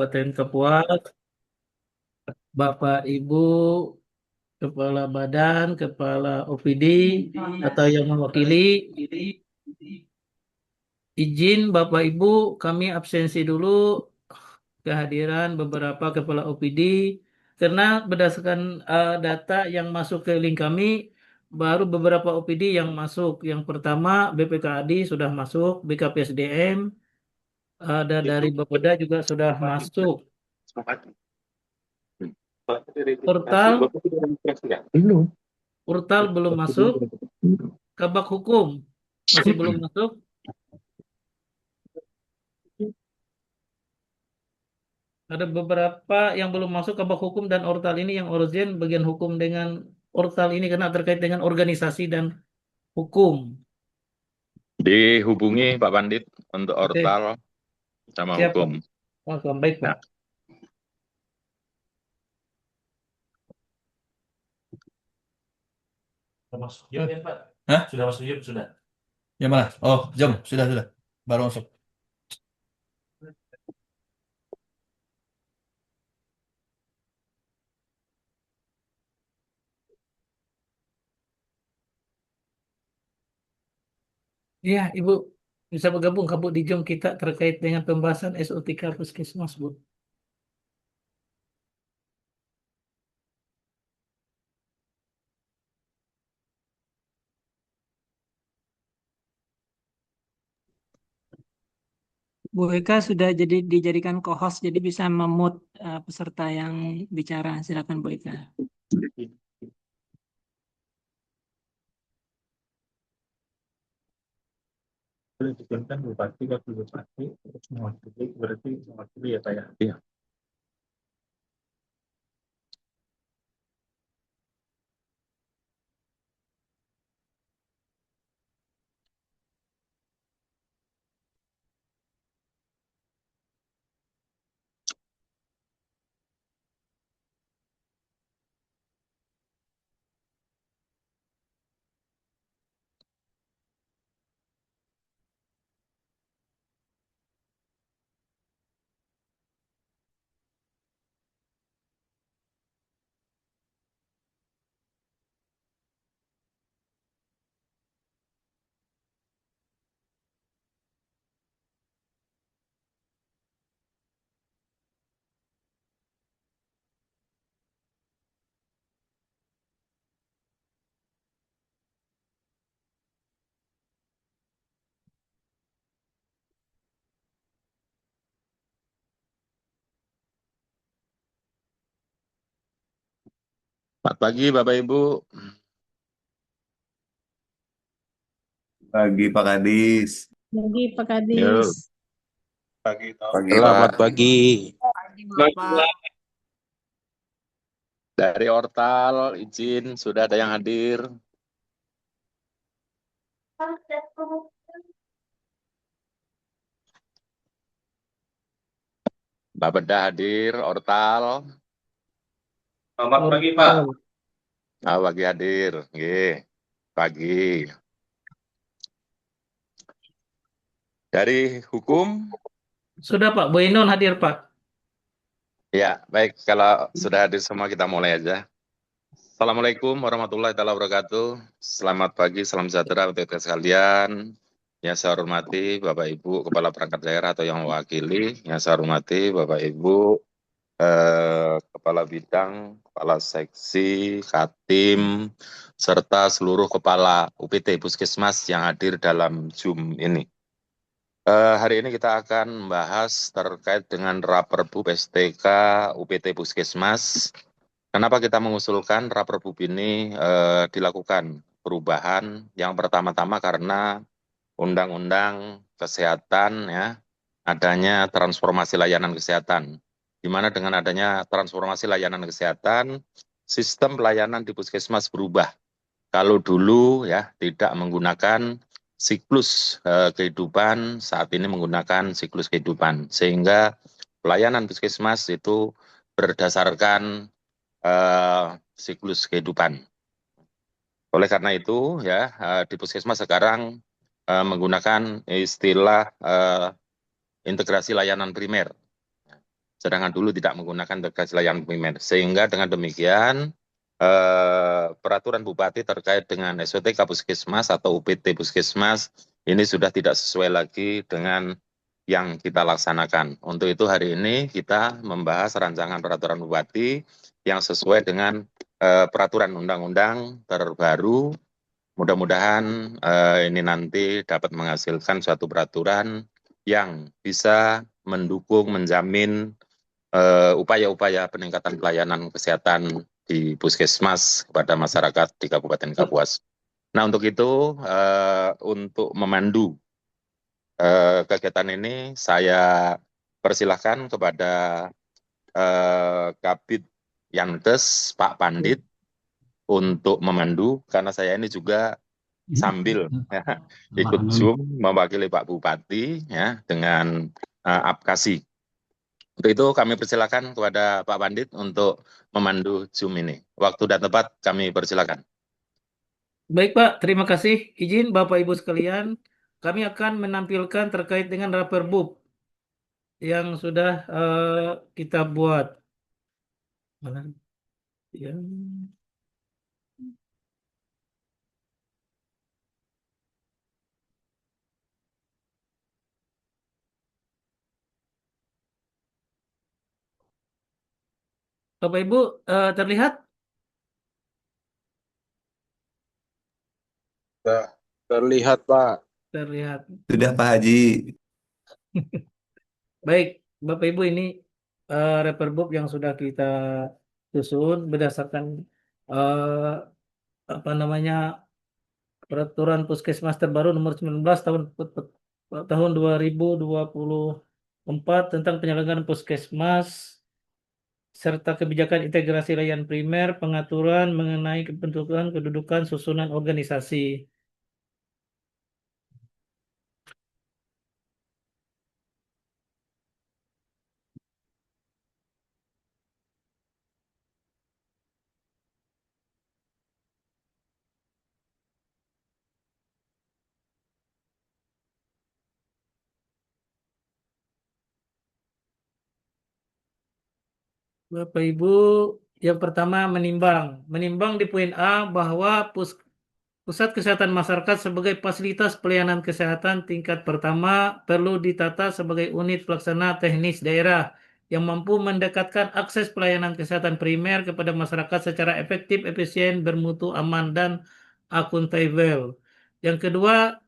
Kabupaten Kapuas, Bapak Ibu Kepala Badan, Kepala OPD, atau yang mewakili, izin Bapak Ibu kami absensi dulu kehadiran beberapa Kepala OPD karena berdasarkan data yang masuk ke link kami, baru beberapa OPD yang masuk. Yang pertama BPKAD sudah masuk, BKPSDM, ada dari Bapeda juga sudah masuk. Portal, Belum. portal belum masuk, Kabak Hukum masih belum masuk. Ada beberapa yang belum masuk Kabak Hukum dan Ortal ini yang urgent bagian hukum dengan Ortal ini karena terkait dengan organisasi dan hukum. Dihubungi Pak Pandit untuk Oke, Ortal sama siap Pak. hukum. Welcome. Baik Pak. Nah, Sudah masuk Zoom ya, Pak? Hah? Sudah masuk Zoom, sudah. Yang mana? Oh, Zoom, sudah. Baru masuk. Iya, Ibu bisa bergabung Kabu di Zoom kita terkait dengan pembahasan SOTK Puskesmas, Bu. Bu Eka sudah dijadikan co-host, jadi bisa memut peserta yang bicara. Silakan Bu Eka. Boleh dikirimkan bupati, wakil bupati, terus mewakili, berarti mewakili ya Pak ya? iya. Selamat pagi Bapak Ibu. Pagi Pak Kadis. Pagi Pak Yuk. Kadis. Pagi, Pagi Selamat Pak. pagi. Pagi Bapak. Dari Ortal, izin sudah ada yang hadir. Bapeda hadir, Ortal. Selamat pagi Pak. Pagi hadir. Nggih. Pagi. Dari hukum, Sudah Pak, Bu Inon hadir Pak. ya baik, kalau sudah hadir semua kita mulai aja. Assalamualaikum warahmatullahi wabarakatuh. Selamat pagi, salam sejahtera untuk kita sekalian. Yang saya hormati Bapak Ibu Kepala Perangkat Daerah atau yang mewakili. Yang saya hormati Bapak Ibu Kepala Bidang, Kepala Seksi, Katim, serta seluruh Kepala UPT Puskesmas yang hadir dalam Zoom ini. Hari ini kita akan membahas terkait dengan Raperbu STK UPT Puskesmas. Kenapa kita mengusulkan Raperbub ini dilakukan perubahan? Yang pertama-tama karena Undang-Undang Kesehatan ya, adanya transformasi layanan kesehatan. Di mana dengan adanya transformasi layanan kesehatan, sistem pelayanan di puskesmas berubah. Kalau dulu ya tidak menggunakan siklus kehidupan, saat ini menggunakan siklus kehidupan. Sehingga pelayanan puskesmas itu berdasarkan siklus kehidupan. Oleh karena itu, ya di puskesmas sekarang menggunakan istilah integrasi layanan primer. sedangkan dulu tidak menggunakan integrasi layanan primer. Sehingga dengan demikian peraturan Bupati terkait dengan SOTK Puskesmas atau UPT Puskesmas ini sudah tidak sesuai lagi dengan yang kita laksanakan. Untuk itu hari ini kita membahas rancangan peraturan Bupati yang sesuai dengan peraturan undang-undang terbaru. Mudah-mudahan ini nanti dapat menghasilkan suatu peraturan yang bisa mendukung, menjamin upaya-upaya peningkatan pelayanan kesehatan di Puskesmas kepada masyarakat di Kabupaten Kapuas. Nah, untuk itu, untuk memandu kegiatan ini, saya persilahkan kepada Kabid Yankes, Pak Pandit, untuk memandu, karena saya ini juga sambil ikut Zoom mewakili Pak Bupati ya dengan apkasi. Untuk itu kami persilakan kepada Pak Pandit untuk memandu Zoom ini. Waktu dan tempat kami persilakan. Baik Pak, terima kasih. Izin Bapak Ibu sekalian, kami akan menampilkan terkait dengan Raperbub yang sudah kita buat. Mana? Ya. Bapak Ibu terlihat? Terlihat, Pak. Terlihat. Sudah Pak Haji. Baik, Bapak Ibu ini Raperbub yang sudah kita susun berdasarkan eh, apa namanya peraturan Puskesmas terbaru nomor 19 tahun 2024 tentang penyelenggaraan Puskesmas serta kebijakan integrasi layanan primer, pengaturan mengenai kebentukan, kedudukan, susunan organisasi. Bapak Ibu, yang pertama menimbang di poin A bahwa Pusat Kesehatan Masyarakat sebagai fasilitas pelayanan kesehatan tingkat pertama perlu ditata sebagai unit pelaksana teknis daerah yang mampu mendekatkan akses pelayanan kesehatan primer kepada masyarakat secara efektif, efisien, bermutu, aman, dan akuntabel. Yang kedua,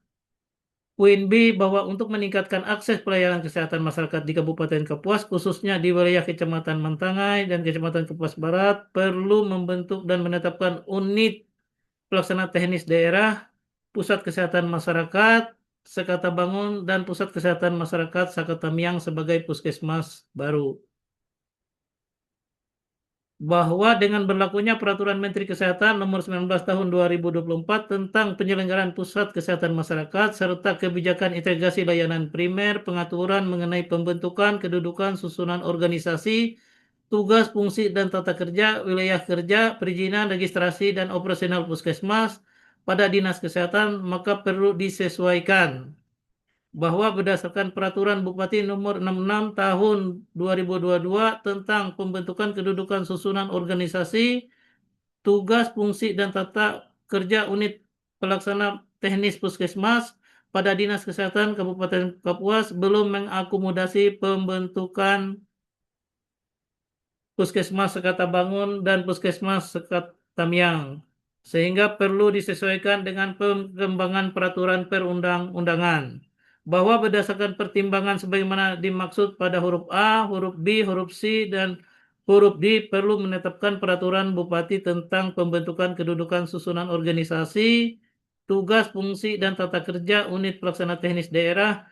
poin B bahwa untuk meningkatkan akses pelayanan kesehatan masyarakat di Kabupaten Kapuas, khususnya di wilayah Kecamatan Mantangai dan Kecamatan Kapuas Barat, perlu membentuk dan menetapkan unit pelaksana teknis daerah, pusat kesehatan masyarakat, Sekata Bangun, dan pusat kesehatan masyarakat Sakatamiang sebagai puskesmas baru. Bahwa dengan berlakunya Peraturan Menteri Kesehatan Nomor 19 Tahun 2024 tentang penyelenggaraan pusat kesehatan masyarakat serta kebijakan integrasi layanan primer, pengaturan mengenai pembentukan, kedudukan, susunan organisasi, tugas, fungsi, dan tata kerja, wilayah kerja, perizinan, registrasi, dan operasional puskesmas pada Dinas Kesehatan, maka perlu disesuaikan bahwa berdasarkan Peraturan Bupati Nomor 66 Tahun 2022 tentang pembentukan kedudukan susunan organisasi, tugas, fungsi, dan tata kerja unit pelaksana teknis puskesmas pada Dinas Kesehatan Kabupaten Kapuas belum mengakomodasi pembentukan Puskesmas Sekata Bangun dan Puskesmas Sekatamiang, sehingga perlu disesuaikan dengan perkembangan peraturan perundang-undangan. Bahwa berdasarkan pertimbangan sebagaimana dimaksud pada huruf A, huruf B, huruf C, dan huruf D perlu menetapkan peraturan Bupati tentang pembentukan kedudukan susunan organisasi, tugas, fungsi, dan tata kerja unit pelaksana teknis daerah,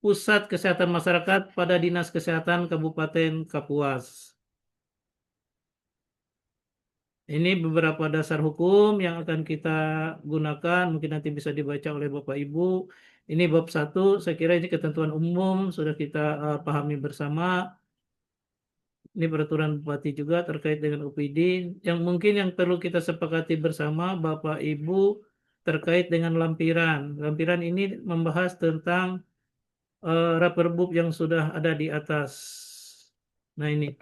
pusat kesehatan masyarakat pada Dinas Kesehatan Kabupaten Kapuas. Ini beberapa dasar hukum yang akan kita gunakan, mungkin nanti bisa dibaca oleh Bapak Ibu. Ini bab 1, saya kira ini ketentuan umum, sudah kita pahami bersama. Ini peraturan Bupati juga terkait dengan UPD. Yang mungkin yang perlu kita sepakati bersama Bapak Ibu terkait dengan lampiran. Lampiran ini membahas tentang Raperbub yang sudah ada di atas. Nah ini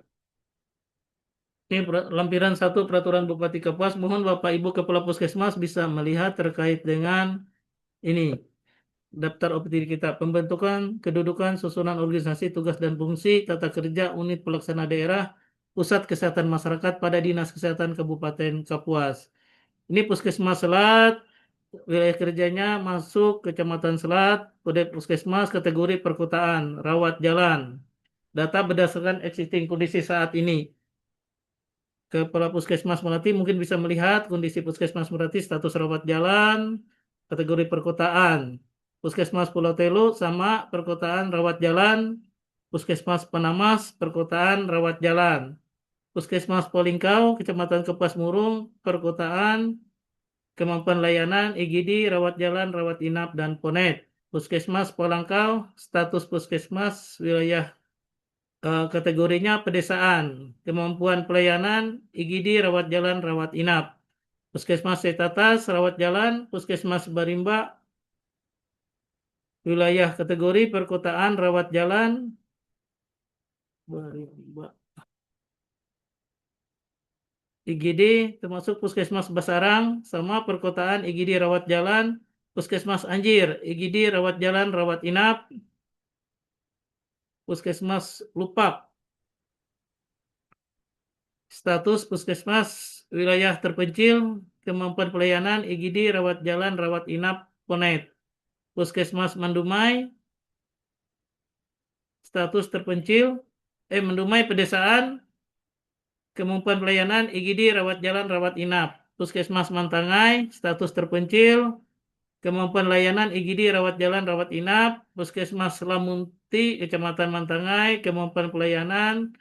lampiran 1 Peraturan Bupati Kapuas. Mohon Bapak Ibu Kepala Puskesmas bisa melihat terkait dengan ini. Daftar OPD kita, pembentukan, kedudukan, susunan organisasi, tugas dan fungsi, tata kerja unit pelaksana daerah, pusat kesehatan masyarakat pada Dinas Kesehatan Kabupaten Kapuas. Ini Puskesmas Selat, wilayah kerjanya masuk Kecamatan Selat, kode Puskesmas kategori perkotaan, rawat jalan. Data berdasarkan existing kondisi saat ini. Kepala Puskesmas Melati mungkin bisa melihat kondisi Puskesmas Melati status rawat jalan, kategori perkotaan. Puskesmas Pulau Telu sama perkotaan rawat jalan. Puskesmas Penamas perkotaan rawat jalan. Puskesmas Polingkau, Kecamatan Kepas Murung, perkotaan, kemampuan layanan, IGD, rawat jalan, rawat inap, dan ponet. Puskesmas Polangkau, status puskesmas wilayah kategorinya pedesaan, kemampuan pelayanan, IGD, rawat jalan, rawat inap. Puskesmas Setatas, rawat jalan, Puskesmas Barimba, wilayah kategori perkotaan, rawat jalan, Barimba. IGD termasuk Puskesmas Basarang, sama perkotaan, IGD, rawat jalan, Puskesmas Anjir, IGD, rawat jalan, rawat inap, Puskesmas Lupak, status Puskesmas wilayah terpencil, kemampuan pelayanan, IGD, rawat jalan, rawat inap, ponet. Puskesmas Mandumai, status terpencil, Mandumai pedesaan, kemampuan pelayanan, IGD, rawat jalan, rawat inap. Puskesmas Mantangai, status terpencil, kemampuan layanan, IGD, rawat jalan, rawat inap. Puskesmas Lamunti, Kecamatan Mantangai, kemampuan pelayanan,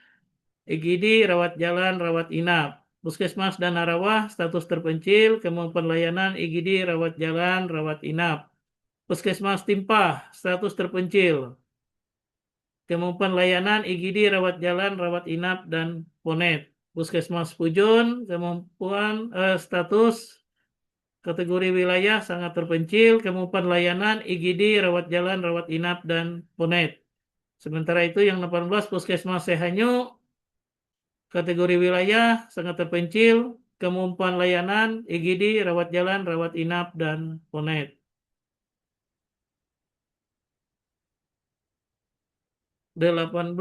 IGD, rawat jalan, rawat inap. Puskesmas Danarawah, status terpencil, kemampuan layanan, IGD, rawat jalan, rawat inap. Puskesmas Timpah, status terpencil, kemampuan layanan, IGD, rawat jalan, rawat inap, dan ponet. Puskesmas Pujon, kemampuan status kategori wilayah sangat terpencil, kemampuan layanan, IGD, rawat jalan, rawat inap, dan ponet. Sementara itu yang 18 Puskesmas Sehanyu, kategori wilayah sangat terpencil, kemampuan layanan, IGD, rawat jalan, rawat inap, dan ponet. 19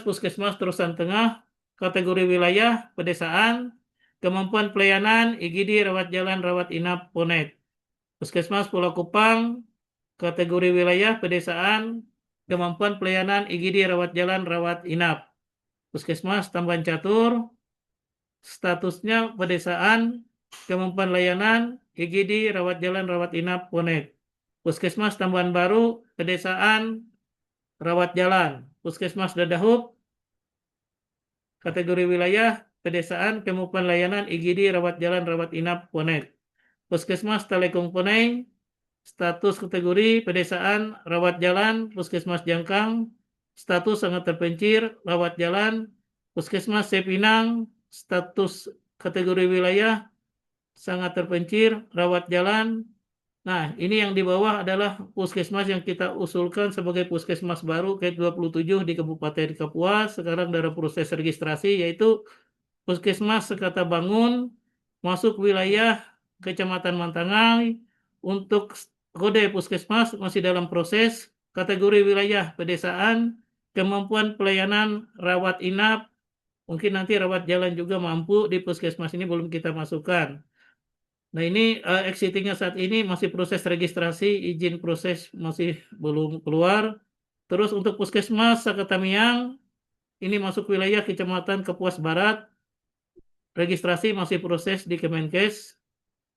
Puskesmas Terusan Tengah, kategori wilayah pedesaan, kemampuan pelayanan, IGD, rawat jalan, rawat inap, ponet. Puskesmas Pulau Kupang, kategori wilayah pedesaan, kemampuan pelayanan, IGD, rawat jalan, rawat inap. Puskesmas Tamban Catur, statusnya pedesaan, kemampuan layanan, IGD, rawat jalan, rawat inap, ponet. Puskesmas Tamban Baru, pedesaan, rawat jalan. Puskesmas Dadahub, kategori wilayah pedesaan, kemampuan layanan, IGD, rawat jalan, rawat inap, ponet. Puskesmas Talekung Poneng, status kategori pedesaan, rawat jalan. Puskesmas Jangkang, status sangat terpencil, rawat jalan. Puskesmas Sepinang, status kategori wilayah sangat terpencil, rawat jalan. Nah, ini yang di bawah adalah puskesmas yang kita usulkan sebagai puskesmas baru ke-27 di Kabupaten Kapuas. Sekarang dalam proses registrasi, yaitu Puskesmas Sekata Bangun, masuk wilayah Kecamatan Mantangai. Untuk kode puskesmas masih dalam proses, kategori wilayah pedesaan, kemampuan pelayanan rawat inap, mungkin nanti rawat jalan juga mampu di puskesmas ini belum kita masukkan. Nah ini exitingnya saat ini masih proses registrasi, izin proses masih belum keluar. Terus untuk Puskesmas Sakatamiang, ini masuk wilayah Kecamatan Kapuas Barat, registrasi masih proses di Kemenkes,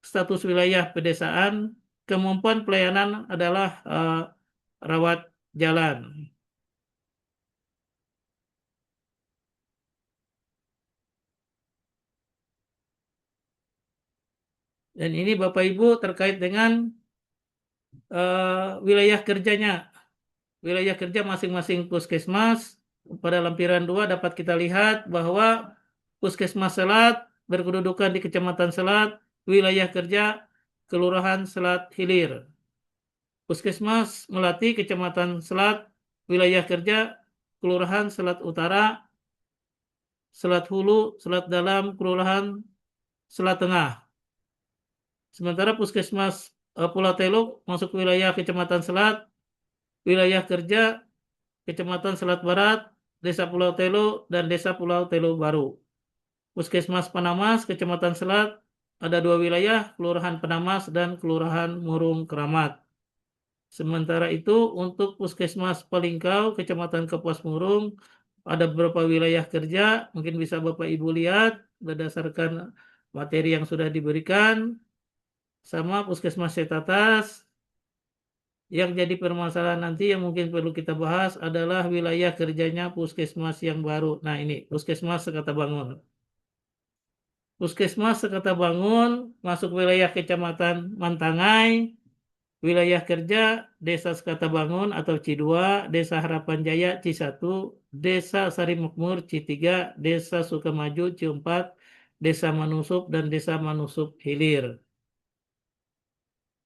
status wilayah pedesaan, kemampuan pelayanan adalah rawat jalan. Dan ini Bapak Ibu terkait dengan wilayah kerjanya. Wilayah kerja masing-masing puskesmas. Pada lampiran 2 dapat kita lihat bahwa Puskesmas Selat berkedudukan di Kecamatan Selat, wilayah kerja Kelurahan Selat Hilir. Puskesmas Melati, Kecamatan Selat, wilayah kerja Kelurahan Selat Utara, Selat Hulu, Selat Dalam, Kelurahan Selat Tengah. Sementara Puskesmas Pulau Teluk masuk wilayah Kecamatan Selat, wilayah kerja Kecamatan Selat Barat, Desa Pulau Telu, dan Desa Pulau Telu Baru. Puskesmas Panamas, Kecamatan Selat, ada 2 wilayah, Kelurahan Panamas dan Kelurahan Murung Keramat. Sementara itu, untuk Puskesmas Palingkau, Kecamatan Kapuas Murung, ada beberapa wilayah kerja, mungkin bisa Bapak Ibu lihat berdasarkan materi yang sudah diberikan, sama Puskesmas Setatas. Yang jadi permasalahan nanti yang mungkin perlu kita bahas adalah wilayah kerjanya Puskesmas yang baru. Nah ini, Puskesmas Sekata Bangun. Puskesmas Sekata Bangun masuk wilayah Kecamatan Mantangai, wilayah kerja Desa Sekata Bangun atau C2, Desa Harapan Jaya C1, Desa Sari Makmur C3, Desa Sukamaju C4, Desa Manusup dan Desa Manusup Hilir.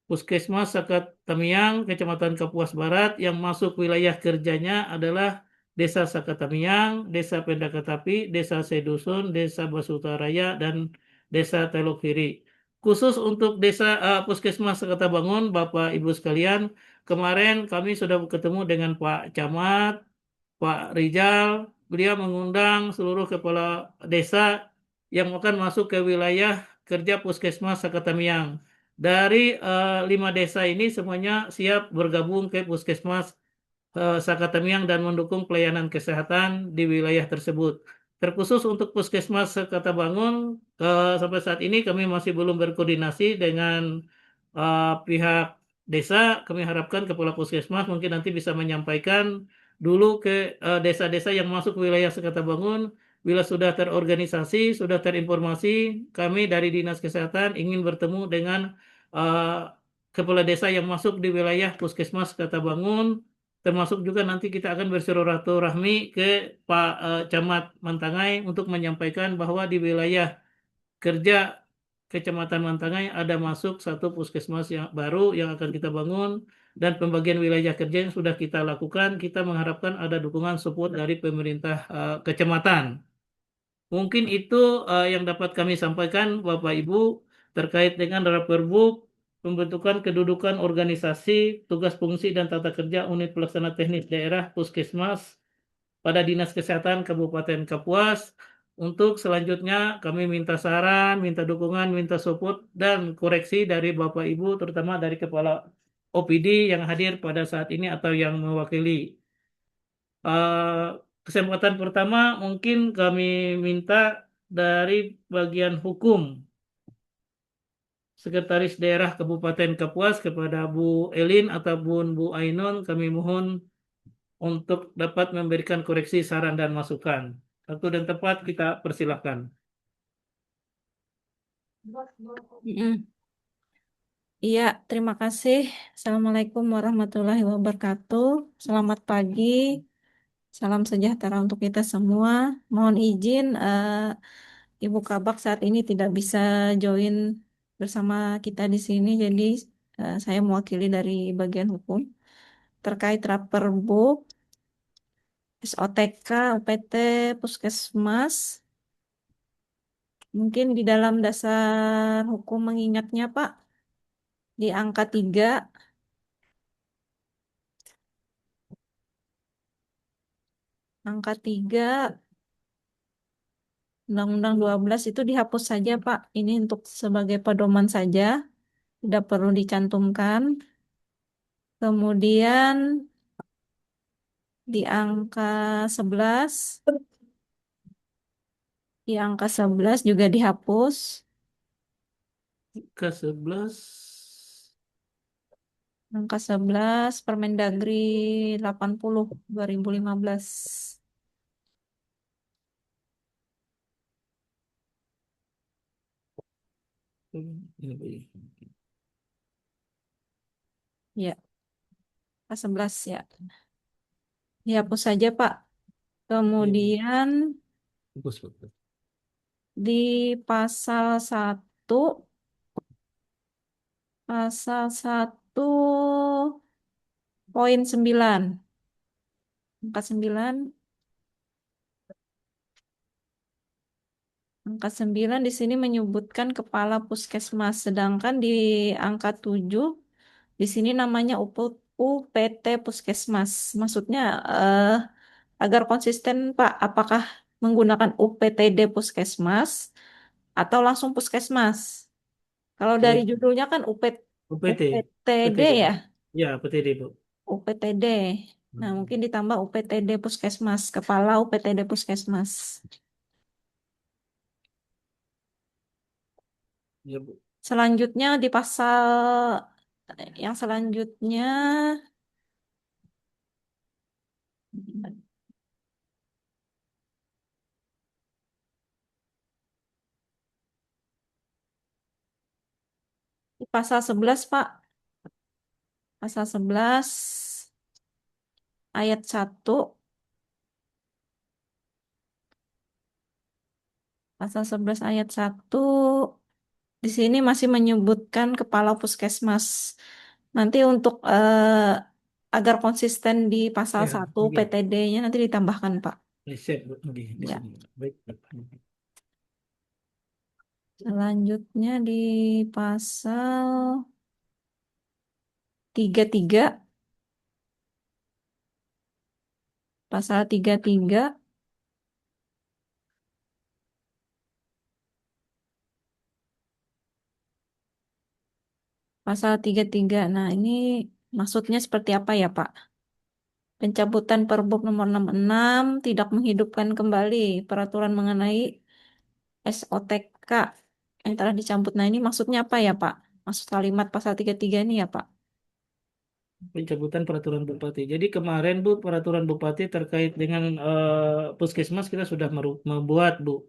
Puskesmas Sakat Tamiang, Kecamatan Kapuas Barat yang masuk wilayah kerjanya adalah Desa Sakatamiang, Desa Pendakatapi, Desa Sedusun, Desa Basutaraya, dan Desa Teluk Kiri. Khusus untuk Puskesmas Sekatabangun, Bapak Ibu sekalian, kemarin kami sudah ketemu dengan Pak Camat, Pak Rizal. Beliau mengundang seluruh kepala desa yang akan masuk ke wilayah kerja Puskesmas Sakatamiang. Dari 5 desa ini semuanya siap bergabung ke Puskesmas Sakatamiang dan mendukung pelayanan kesehatan di wilayah tersebut. Terkhusus untuk Puskesmas Sekatabangun, sampai saat ini kami masih belum berkoordinasi dengan pihak desa. Kami harapkan Kepala Puskesmas mungkin nanti bisa menyampaikan dulu ke desa-desa yang masuk wilayah Sekatabangun. Bila sudah terorganisasi, sudah terinformasi, kami dari Dinas Kesehatan ingin bertemu dengan eh, kepala desa yang masuk di wilayah Puskesmas Sekatabangun. Termasuk juga nanti kita akan bersilaturahmi ke Pak Camat Mantangai untuk menyampaikan bahwa di wilayah kerja Kecamatan Mantangai ada masuk satu puskesmas yang baru yang akan kita bangun, dan pembagian wilayah kerja yang sudah kita lakukan. Kita mengharapkan ada dukungan support dari pemerintah kecamatan. Mungkin itu yang dapat kami sampaikan Bapak Ibu terkait dengan Raperbub pembentukan kedudukan organisasi, tugas fungsi dan tata kerja unit pelaksana teknis daerah Puskesmas pada Dinas Kesehatan Kabupaten Kapuas. Untuk selanjutnya kami minta saran, minta dukungan, minta support dan koreksi dari Bapak Ibu, terutama dari Kepala OPD yang hadir pada saat ini atau yang mewakili. Kesempatan pertama mungkin kami minta dari bagian hukum, Sekretaris Daerah Kabupaten Kapuas kepada Bu Elin ataupun Bu Ainun, kami mohon untuk dapat memberikan koreksi, saran, dan masukan. Waktu dan tepat kita persilahkan. Mm. Iya, terima kasih. Assalamualaikum warahmatullahi wabarakatuh. Selamat pagi, salam sejahtera untuk kita semua. Mohon izin, Ibu Kabak saat ini tidak bisa join bersama kita di sini, jadi saya mewakili dari bagian hukum terkait Raperbub, SOTK, UPT, Puskesmas. Mungkin di dalam dasar hukum mengingatnya, Pak, di angka 3, angka 3 Undang-Undang 12 itu dihapus saja, Pak. Ini untuk sebagai pedoman saja, tidak perlu dicantumkan. Kemudian di angka 11, juga dihapus. Ke-11. Angka 11 Permendagri 80 2015. Ya, angka 11 ya. Dihapus saja, Pak. Kemudian di pasal 1, poin 9. Angka 9 Angka 9 di sini menyebutkan kepala puskesmas, sedangkan di angka 7 di sini namanya UPT Puskesmas. Maksudnya agar konsisten Pak, apakah menggunakan UPTD Puskesmas atau langsung Puskesmas? Kalau dari Baik, judulnya kan UPT, UPTD UPTD. ya, Ya, UPTD, Bu. UPTD. Nah, mungkin ditambah UPTD Puskesmas, kepala UPTD Puskesmas. Ya, Bu. Selanjutnya di pasal yang selanjutnya di pasal 11 Pak. Pasal 11 ayat 1. Pasal 11 ayat 1 di sini masih menyebutkan kepala puskesmas. Nanti untuk agar konsisten di pasal Ya, 1 oke. PTD-nya nanti ditambahkan Pak. Siap, Bu. Oke, di Ya. sini. Baik. Selanjutnya di pasal 33. Pasal 33. Pasal 33. Nah, ini maksudnya seperti apa ya, Pak? Pencabutan Perbup nomor 66 tidak menghidupkan kembali peraturan mengenai SOTK yang telah dicabut. Nah, ini maksudnya apa ya, Pak? Maksud kalimat pasal 33 ini ya, Pak? Pencabutan peraturan bupati. Jadi kemarin, Bu, peraturan bupati terkait dengan puskesmas kita sudah membuat, Bu.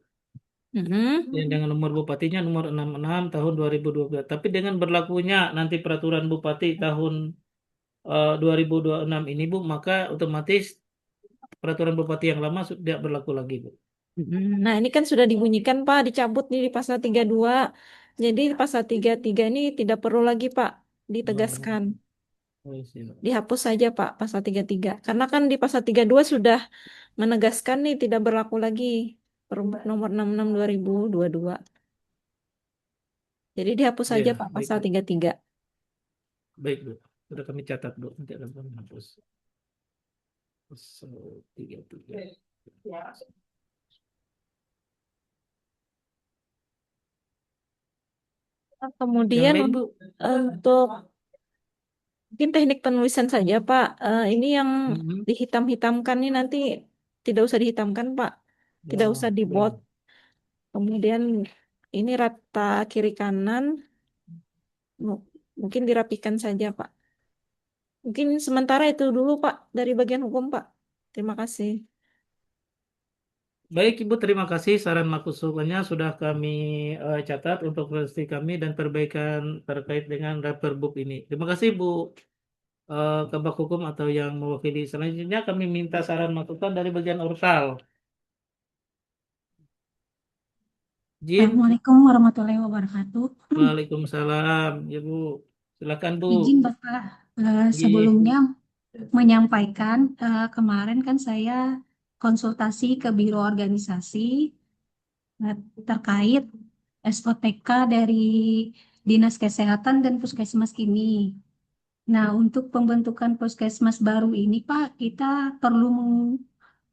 Yang dengan nomor bupatinya nomor 66 tahun 2012. Tapi dengan berlakunya nanti peraturan bupati tahun 2026 ini, Bu, maka otomatis peraturan bupati yang lama tidak berlaku lagi, Bu. Nah, ini kan sudah dibunyikan, Pak, dicabut nih di pasal 32. Jadi pasal 33 ini tidak perlu lagi, Pak, ditegaskan. Oh, siap. Dihapus saja, Pak, pasal 33. Karena kan di pasal 32 sudah menegaskan nih tidak berlaku lagi Perbup nomor 66 2022. Jadi dihapus saja, Ya, Pak, baik, pasal Bu. 33. Baik, Bu. Sudah kami catat, Bu. Nanti akan kami hapus. Pasal 33. Yang Kemudian lain, Bu. untuk mungkin teknik penulisan saja, Pak. Ini yang Mhm. dihitam-hitamkan ini nanti tidak usah dihitamkan, Pak. Tidak Oh, usah dibuat. baik. Kemudian ini rata kiri kanan mungkin dirapikan saja, Pak. Mungkin sementara itu dulu, Pak, dari bagian hukum, Pak. Terima kasih. Baik, Ibu, terima kasih saran masukannya sudah kami catat untuk versi kami dan perbaikan terkait dengan Perbup ini. Terima kasih, Bu, Kabak Hukum atau yang mewakili. Selanjutnya kami minta saran masukan dari bagian Orsal. Jin, Assalamualaikum warahmatullahi wabarakatuh. Waalaikumsalam. Ya, Bu. Silakan, Bu. Izin Bapak, Iya. sebelumnya menyampaikan kemarin kan saya konsultasi ke Biro Organisasi eh, terkait SOTK dari Dinas Kesehatan dan Puskesmas ini. Nah, untuk pembentukan Puskesmas baru ini, Pak, kita perlu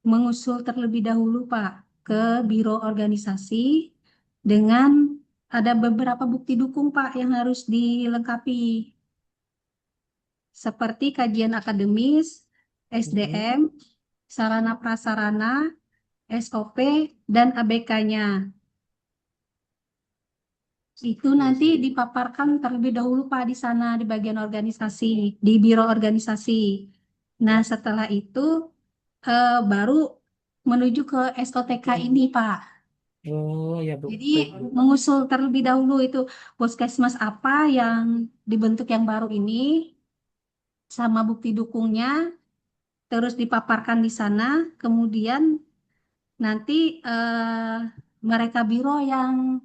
mengusul terlebih dahulu, Pak, ke Biro Organisasi dengan ada beberapa bukti dukung, Pak, yang harus dilengkapi, seperti kajian akademis, Mhm. SDM, sarana prasarana, SOP, dan ABK-nya. Itu nanti dipaparkan terlebih dahulu, Pak, di sana, di bagian organisasi, di Biro Organisasi. Nah, setelah itu baru menuju ke SOTK ini, Pak. Oh, ya, Bu. Jadi Baik, Bu. mengusul terlebih dahulu itu puskesmas apa yang dibentuk yang baru ini, sama bukti dukungnya, terus dipaparkan di sana, kemudian nanti mereka biro yang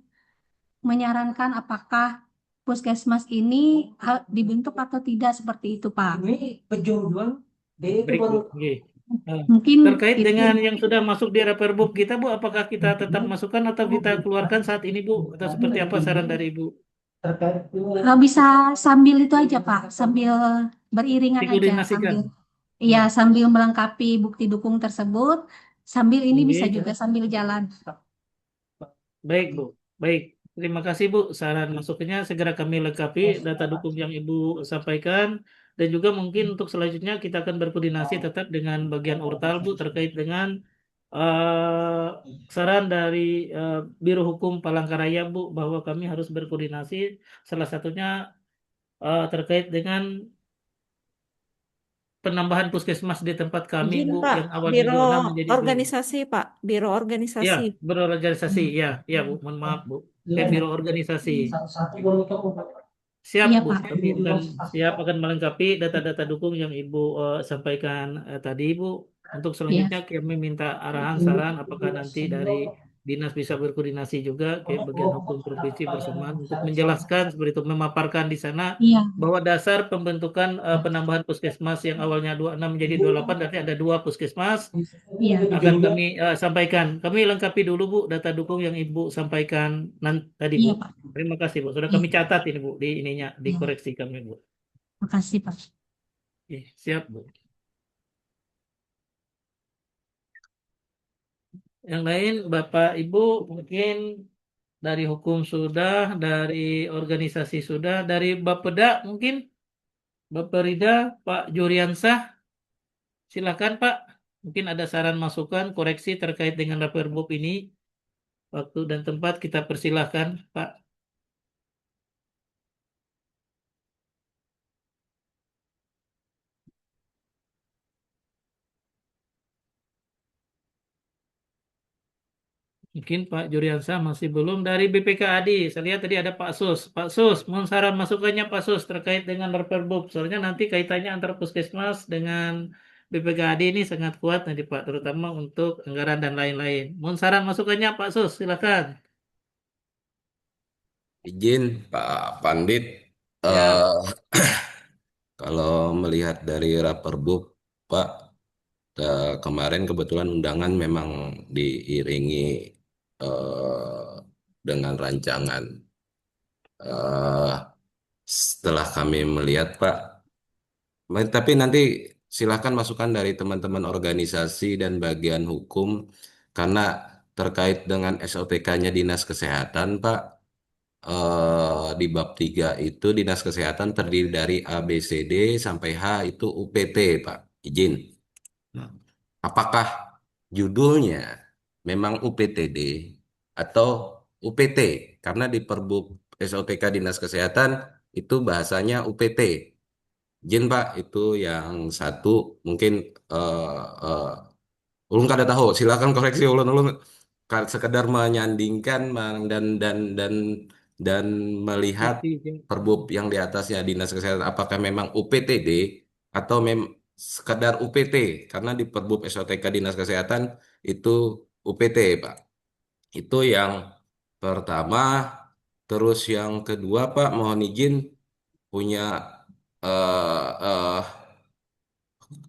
menyarankan apakah puskesmas ini dibentuk atau tidak seperti itu, Pak. Baik, Bu. Oke. Nah, Mungkin terkait itu dengan yang sudah masuk di Raperbup kita, Bu, apakah kita tetap masukkan atau kita keluarkan saat ini, Bu? Atau seperti apa saran dari Ibu? bisa sambil itu aja Pak, sambil beriringan aja, Dikoordinasikan. sambil iya sambil melengkapi bukti dukung tersebut, sambil ini bisa Oke. juga sambil jalan. Baik, Bu. Baik. Terima kasih, Bu. Saran masuknya segera kami lengkapi data dukung yang Ibu sampaikan. Dan juga mungkin untuk selanjutnya kita akan berkoordinasi tetap dengan bagian Urtal, Bu, terkait dengan saran dari Biro Hukum Palangkaraya, Bu, bahwa kami harus berkoordinasi. Salah satunya terkait dengan penambahan puskesmas di tempat kami, Izin, Bu, Pak. yang awalnya Biro 26 menjadi 2. organisasi, Pak. Biro Ya, organisasi. berorganisasi. Ya, ya, Bu. Mohon maaf, Bu. Biro organisasi. Siap, Iya Bu. Pak. Kami akan siap akan melengkapi data-data dukung yang Ibu sampaikan tadi, Bu. Untuk Iya. selanjutnya kami minta arahan saran apakah nanti dari dinas bisa berkoordinasi juga ke bagian hukum provinsi bersamaan untuk menjelaskan seperti itu, memaparkan di sana Iya. bahwa dasar pembentukan penambahan puskesmas yang awalnya 26 menjadi 28 nanti ada 2 puskesmas Iya. akan kami sampaikan. Kami lengkapi dulu, Bu, data dukung yang Ibu sampaikan tadi, Bu. Iya Pak. Terima kasih, Bu. Sudah Iya. kami catat ini, Bu, di ininya, di Iya. koreksi kami, Bu. Makasih Pak. Siap, Bu. Yang lain, Bapak, Ibu, mungkin dari hukum sudah, dari organisasi sudah, dari Bapeda mungkin, Bapak Rida, Pak Juriansah, silakan, Pak. Mungkin ada saran masukan, koreksi terkait dengan Raperbub ini. Waktu dan tempat kita persilahkan, Pak. Mungkin Pak Juriansah masih belum dari BPKAD. Saya lihat tadi ada Pak Sus. Pak Sus, mohon saran masukannya Pak Sus terkait dengan Perbup. Soalnya nanti kaitannya antara Puskesmas dengan BPKAD ini sangat kuat nanti Pak, terutama untuk anggaran dan lain-lain. Mohon saran masukannya Pak Sus, silakan. Izin Pak Pandit, Ya, eh, kalau melihat dari Raperbub, Pak, kemarin kebetulan undangan memang diiringi eh, dengan rancangan. eh, Setelah kami melihat, Pak, tapi nanti silahkan masukan dari teman-teman organisasi dan bagian hukum, karena terkait dengan SOTK-nya Dinas Kesehatan, Pak. Di bab 3 itu Dinas Kesehatan terdiri dari A, B, C, D sampai H itu UPT, Pak. Izin. Nah, apakah judulnya memang UPTD atau UPT? Karena di Perbuk SOTK Dinas Kesehatan itu bahasanya UPT. Izin, Pak, itu yang satu mungkin eh, eh, ulun kada tahu, silakan koreksi ulun sekedar menyandingkan dan melihat pasti. perbub yang di atasnya Dinas Kesehatan apakah memang UPTD atau sekedar UPT, karena di perbub SOTK Dinas Kesehatan itu UPT, Pak. Itu yang pertama. Terus yang kedua, Pak, mohon izin punya eh, eh,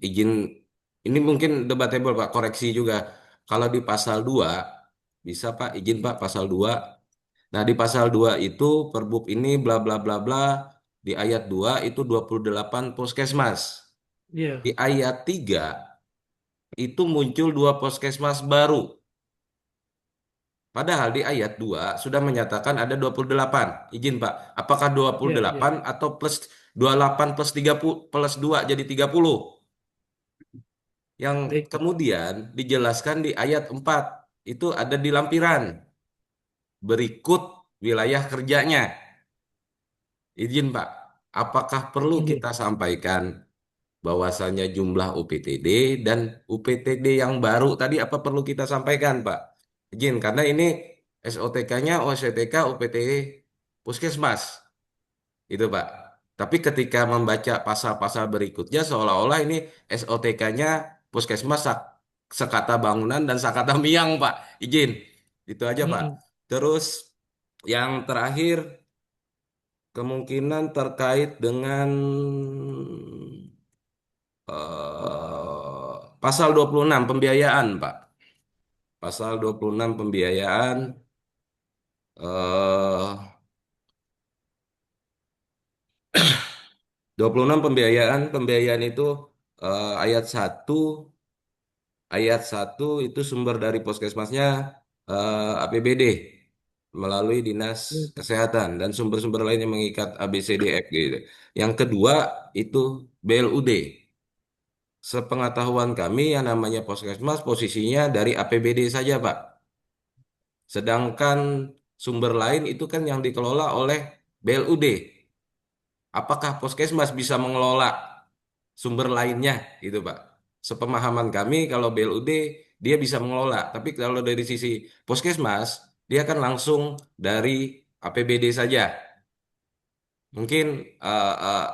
izin, ini mungkin debatable Pak, koreksi juga. Kalau di pasal 2 bisa Pak, izin Pak, pasal 2. Nah, di pasal 2 itu Perbub ini bla bla bla bla, di ayat 2 itu 28 puskesmas. Di Iya, ayat 3 itu muncul 2 puskesmas baru. Padahal di ayat 2 sudah menyatakan ada 28. Izin Pak, apakah dua puluh iya, iya. delapan atau plus 28 plus 30 plus 2 jadi 30? Yang Baik, Pak. kemudian dijelaskan di ayat 4 itu ada di lampiran berikut wilayah kerjanya. Izin Pak, apakah perlu Ini. kita sampaikan bahwasannya jumlah UPTD dan UPTD yang baru tadi apa perlu kita sampaikan Pak? Izin, karena ini SOTK-nya OSTK UPTD Puskesmas. Itu Pak. Tapi ketika membaca pasal-pasal berikutnya seolah-olah ini SOTK-nya Puskesmas sekata bangunan dan sakata miang Pak. Izin. Itu aja Pak. Mm-mm. Terus yang terakhir kemungkinan terkait dengan pasal 26 pembiayaan, Pak. Pasal 26 pembiayaan eh 26 pembiayaan itu ayat 1 itu sumber dari puskesmasnya APBD melalui Dinas Kesehatan dan sumber-sumber lain yang mengikat ABCDF gitu. Yang kedua itu BLUD. Sepengetahuan kami yang namanya puskesmas posisinya dari APBD saja, Pak. Sedangkan sumber lain itu kan yang dikelola oleh BLUD. Apakah puskesmas bisa mengelola sumber lainnya gitu, Pak? Sepemahaman kami kalau BLUD dia bisa mengelola, tapi kalau dari sisi puskesmas dia kan langsung dari APBD saja. Mungkin eh, eh,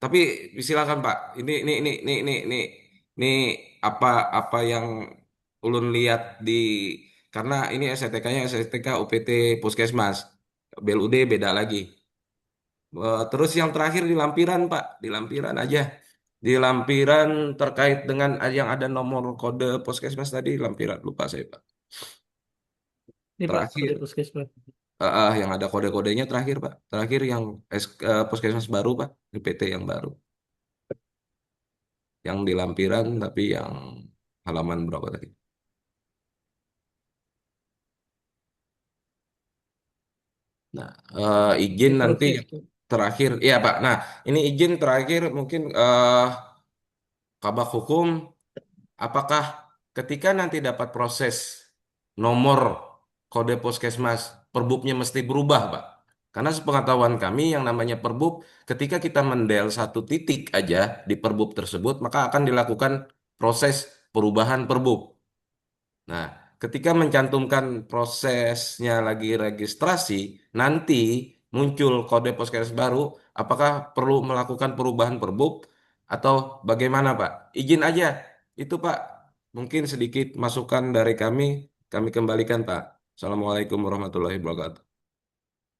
tapi silakan Pak. Ini apa apa yang ulun lihat karena ini STK-nya STK UPT Puskesmas. BLUD beda lagi. Terus yang terakhir di lampiran, Pak, di lampiran aja. Di lampiran terkait dengan yang ada nomor kode puskesmas tadi, lampiran lupa saya, Pak. Ini Pak, kode Terakhir, puskesmas. yang ada kode-kodenya terakhir, Pak. Terakhir yang puskesmas baru, Pak, di PT yang baru. Yang di lampiran, tapi yang halaman berapa tadi? Nah, izin nanti Instruksi. yang terakhir, iya Pak. Nah, ini izin terakhir mungkin Kabak Hukum. Apakah ketika nanti dapat proses nomor kode puskesmas, perbubnya mesti berubah, Pak? Karena sepengetahuan kami yang namanya perbub, ketika kita mendel satu titik aja di perbub tersebut, maka akan dilakukan proses perubahan perbub. Nah, ketika mencantumkan prosesnya lagi registrasi, nanti muncul kode puskesmas baru, apakah perlu melakukan perubahan perbub atau bagaimana, Pak? Izin aja, itu Pak. Mungkin sedikit masukan dari kami kembalikan, Pak. Assalamualaikum warahmatullahi wabarakatuh.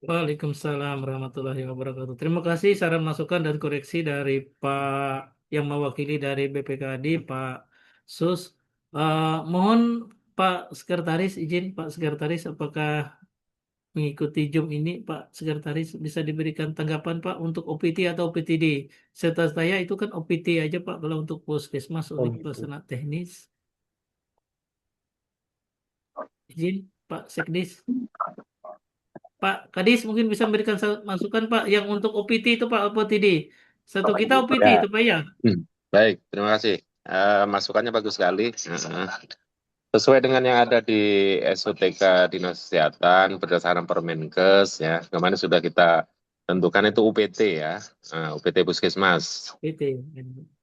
Waalaikumsalam warahmatullahi wabarakatuh. Terima kasih saran masukan dan koreksi dari Pak yang mewakili dari BPKAD, Pak Sus. Mohon Pak Sekretaris, izin Pak Sekretaris, apakah mengikuti Zoom ini Pak Sekretaris bisa diberikan tanggapan Pak untuk OPT atau OPTD? Serta saya itu kan OPT aja Pak kalau untuk puskesmas Oh unit gitu. pelaksana teknis. Izin Pak Sekdis. Pak Kadis mungkin bisa memberikan masukan Pak yang untuk OPT itu Pak OPTD. Satu kita OPT Ya, itu Pak ya. baik, terima kasih. Masukannya bagus sekali. Sesuai dengan yang ada di SUTK Dinas Kesehatan berdasarkan Permenkes ya, kemarin sudah kita tentukan itu UPT ya, UPT Puskesmas. OPT.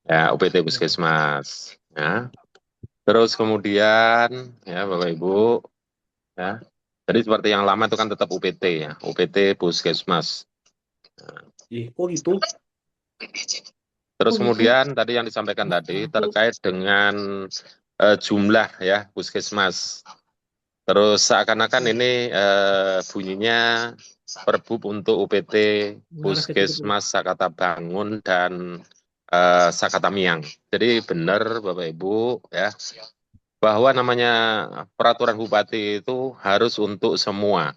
Ya, UPT Puskesmas. Ya. Terus kemudian ya Bapak Ibu, ya. Jadi seperti yang lama itu kan tetap UPT ya, UPT Puskesmas. Oh gitu. Terus kemudian tadi yang disampaikan tadi terkait dengan jumlah ya Puskesmas. Terus seakan-akan ini bunyinya perbub untuk UPT Puskesmas Sakata Bangun dan Sakata Miang. Jadi benar Bapak Ibu ya, bahwa namanya peraturan bupati itu harus untuk semua.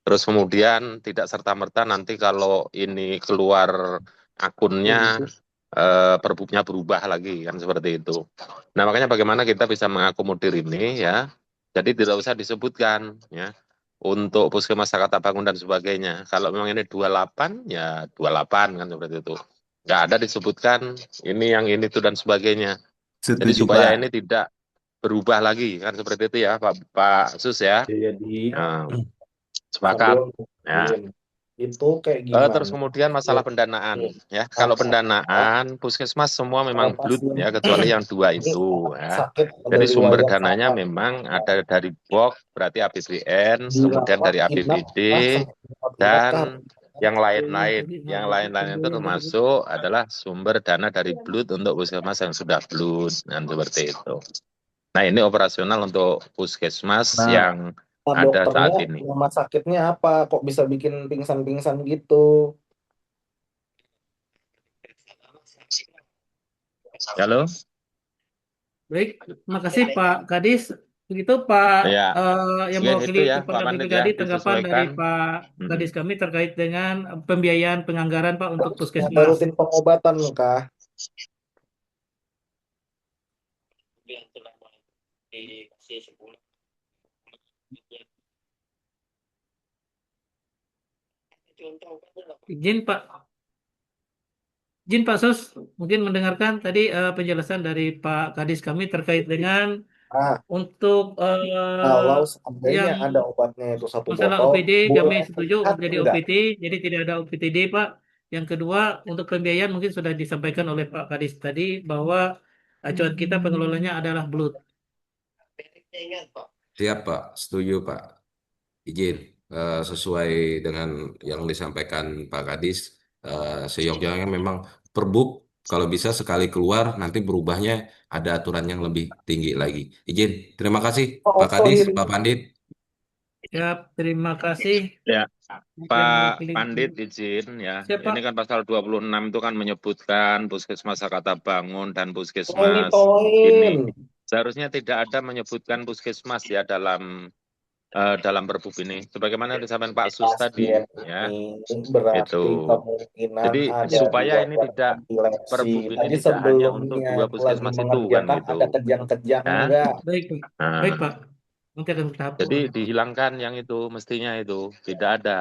Terus kemudian tidak serta-merta nanti kalau ini keluar akunnya perbubnya berubah lagi kan seperti itu. Nah makanya bagaimana kita bisa mengakomodir ini ya. Jadi tidak usah disebutkan ya untuk Puskesmas Sakata Bangun dan sebagainya. Kalau memang ini 28 ya 28 kan seperti itu. Nggak ada disebutkan ini yang ini itu dan sebagainya. Jadi Setuju, supaya Pak. ini tidak berubah lagi kan seperti itu ya Pak Sus ya. Jadi Nah, sepakat. Ya. itu kayak gimana? Terus kemudian masalah pendanaan ya. Kalau pendanaan Puskesmas semua memang blut ya kecuali yang dua itu ya. Jadi sumber dananya memang ada dari BOK berarti APBN, kemudian dari APBD dan yang lain-lain. Yang lain-lain itu termasuk adalah sumber dana dari blut untuk Puskesmas yang sudah blut dan seperti itu. Nah, ini operasional untuk Puskesmas yang ada saat ini. Rumah sakitnya apa? Kok bisa bikin pingsan-pingsan gitu? Halo? Baik, terima kasih Pak Kadis. Begitu Pak Ya, yang mungkin itu mewakili ya Kepala Pak Pandit ya, BPKD tanggapan dari disesuaikan. Pak Mm-mm. Kadis kami terkait dengan pembiayaan penganggaran Pak untuk Ada puskesmas. rutin pengobatan kah? Yang telah dikasih sebulan. Izin Pak, izin Pak Sus, mungkin mendengarkan tadi penjelasan dari Pak Kadis kami terkait dengan Ah, untuk kalau yang seandainya ada obatnya itu satu masalah botol, OPD, kami boleh setuju sehat jadi enggak? OPT, jadi tidak ada OPTD Pak. Yang kedua, untuk pembiayaan mungkin sudah disampaikan oleh Pak Kadis tadi bahwa acuan kita pengelolanya adalah Blood. Siap, Pak. Setuju, Pak. Izin sesuai dengan yang disampaikan Pak Kadis, seyogyanya memang Perbuk kalau bisa sekali keluar nanti berubahnya ada aturan yang lebih tinggi lagi. Izin. Terima kasih Pak Oh, Kadis, ini Pak Pandit. Ya, terima kasih Ya, yang Pak mewakili. Pandit izin ya. Siapa? Ini kan pasal 26 itu kan menyebutkan Puskesmas Sakata Bangun dan ini Puskesmas ini. poin. Seharusnya tidak ada menyebutkan Puskesmas ya dalam Perbuk ini. Sebagaimana disampaikan Pak Sus tadi Pasien ya. ini berarti Itu. kemungkinan Jadi ada supaya dua ini tidak epilepsi. Perbuk ini Tadi tidak hanya untuk sebelumnya dua lagi puskesmas itu kan mengerjakan gitu. ada kejang-kejang Ya. enggak? Baik, Pak. Nah, Baik, Pak. Nanti akan kita hapus. jadi dihilangkan yang itu mestinya itu tidak ada.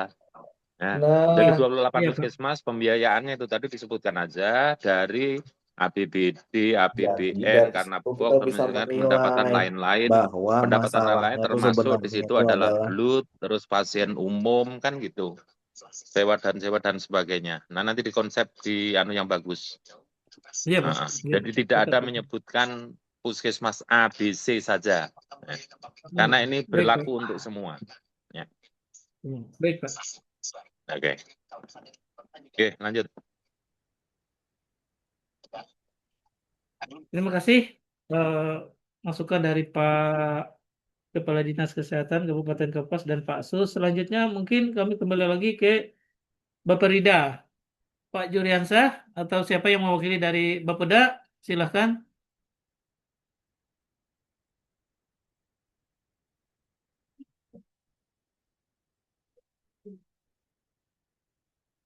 Nah, dari Nah, 28 Iya, Pak. puskesmas pembiayaannya itu tadi disebutkan aja dari APBD, jadi APBN, dari karena situ BOK, kita bisa pendapatan menilai lain-lain, bahwa pendapatan lain-lain masalahnya itu termasuk di sebenarnya situ itu adalah adalah blood, terus pasien umum kan gitu, sewa dan sebagainya. Nah nanti dikonsep di anu yang bagus. Iya, Pak. Nah, Iya. jadi tidak ada Betul. menyebutkan puskesmas A, B, C saja. Nah, karena ini Baik, Pak. berlaku untuk semua. Ya. Baik, Pak. Oke. Oke, lanjut. Terima kasih masukan dari Pak Kepala Dinas Kesehatan Kabupaten Kapuas dan Pak Sus. Selanjutnya mungkin kami kembali lagi ke Bapak Rida. Pak Juriansah atau siapa yang mewakili dari Bapeda, silahkan.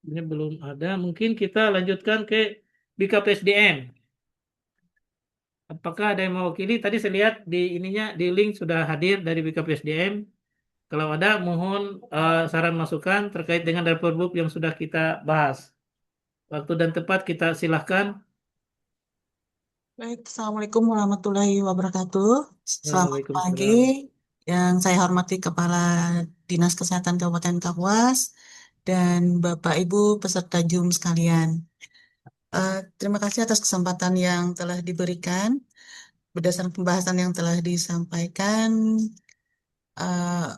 Ini belum ada. Mungkin kita lanjutkan ke BKPSDM. Apakah ada yang mewakili? Tadi saya lihat di ininya di link sudah hadir dari BKPSDM. Kalau ada, mohon saran masukan terkait dengan dapur book yang sudah kita bahas. Waktu dan tempat kita silahkan. Baik, Assalamualaikum warahmatullahi wabarakatuh. Selamat pagi, Waalaikumsalam. yang saya hormati Kepala Dinas Kesehatan Kabupaten Kapuas dan Bapak Ibu peserta Zoom sekalian. Terima kasih atas kesempatan yang telah diberikan. Berdasarkan pembahasan yang telah disampaikan, eh,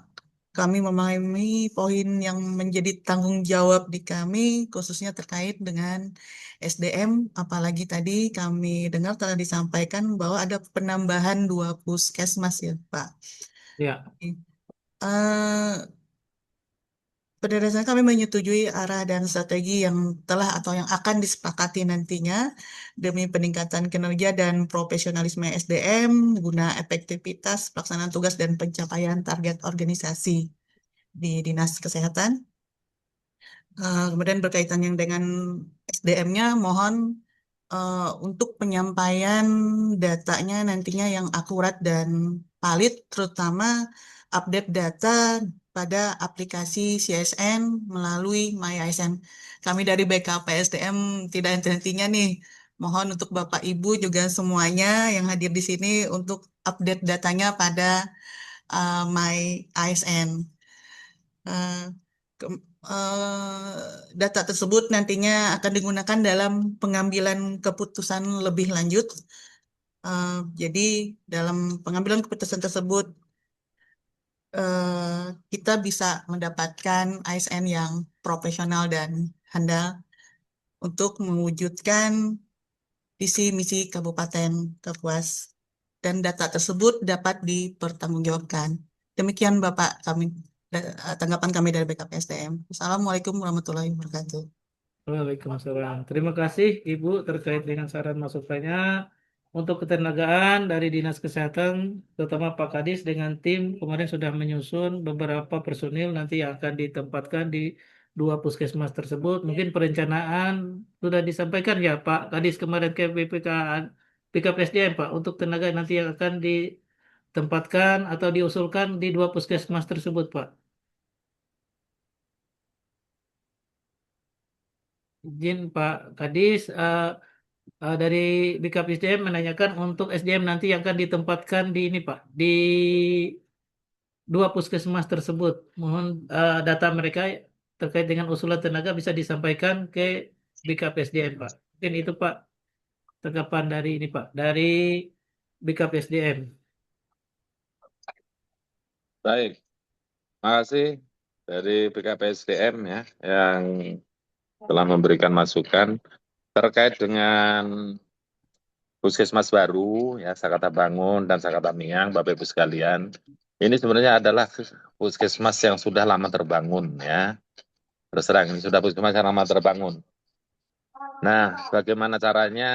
kami memahami poin yang menjadi tanggung jawab di kami, khususnya terkait dengan SDM, apalagi tadi kami dengar telah disampaikan bahwa ada penambahan 2 puskesmas ya, Pak. Ya. Eh, Pada dasarnya kami menyetujui arah dan strategi yang telah atau yang akan disepakati nantinya demi peningkatan kinerja dan profesionalisme SDM guna efektivitas pelaksanaan tugas dan pencapaian target organisasi di Dinas Kesehatan. Kemudian berkaitan yang dengan SDM-nya, mohon untuk penyampaian datanya nantinya yang akurat dan valid, terutama update data pada aplikasi CSN melalui MyASN. Kami dari BKP SDM tidak henti-hentinya nih. Mohon untuk Bapak Ibu juga semuanya yang hadir di sini untuk update datanya pada MyASN. Eh, ke- Data tersebut nantinya akan digunakan dalam pengambilan keputusan lebih lanjut. Jadi dalam pengambilan keputusan tersebut kita bisa mendapatkan ASN yang profesional dan handal untuk mewujudkan visi misi Kabupaten Kapuas dan data tersebut dapat dipertanggungjawabkan. Demikian Bapak kami tanggapan kami dari BKPSDM. Assalamualaikum warahmatullahi wabarakatuh. Waalaikumsalam. Terima kasih Ibu terkait dengan saran masukannya. untuk ketenagaan dari Dinas Kesehatan, terutama Pak Kadis dengan tim kemarin sudah menyusun beberapa personil nanti yang akan ditempatkan di 2 puskesmas tersebut. Mungkin perencanaan sudah disampaikan ya Pak Kadis kemarin ke BKPSDM Pak untuk tenaga nanti yang akan ditempatkan atau diusulkan di 2 puskesmas tersebut Pak. Izin Pak Kadis, dari BKPSDM menanyakan untuk SDM nanti yang akan ditempatkan di ini Pak, di 2 puskesmas tersebut. Mohon data mereka terkait dengan usulan tenaga bisa disampaikan ke BKPSDM Pak. Mungkin itu Pak tanggapan dari ini Pak, dari BKPSDM. Baik, makasih dari BKPSDM ya yang telah memberikan masukan terkait dengan puskesmas baru ya Sakata Bangun dan Sakata Miang, Bapak Ibu sekalian. Ini sebenarnya adalah puskesmas yang sudah lama terbangun ya. Terus terang ini sudah puskesmas yang lama terbangun. Nah, bagaimana caranya?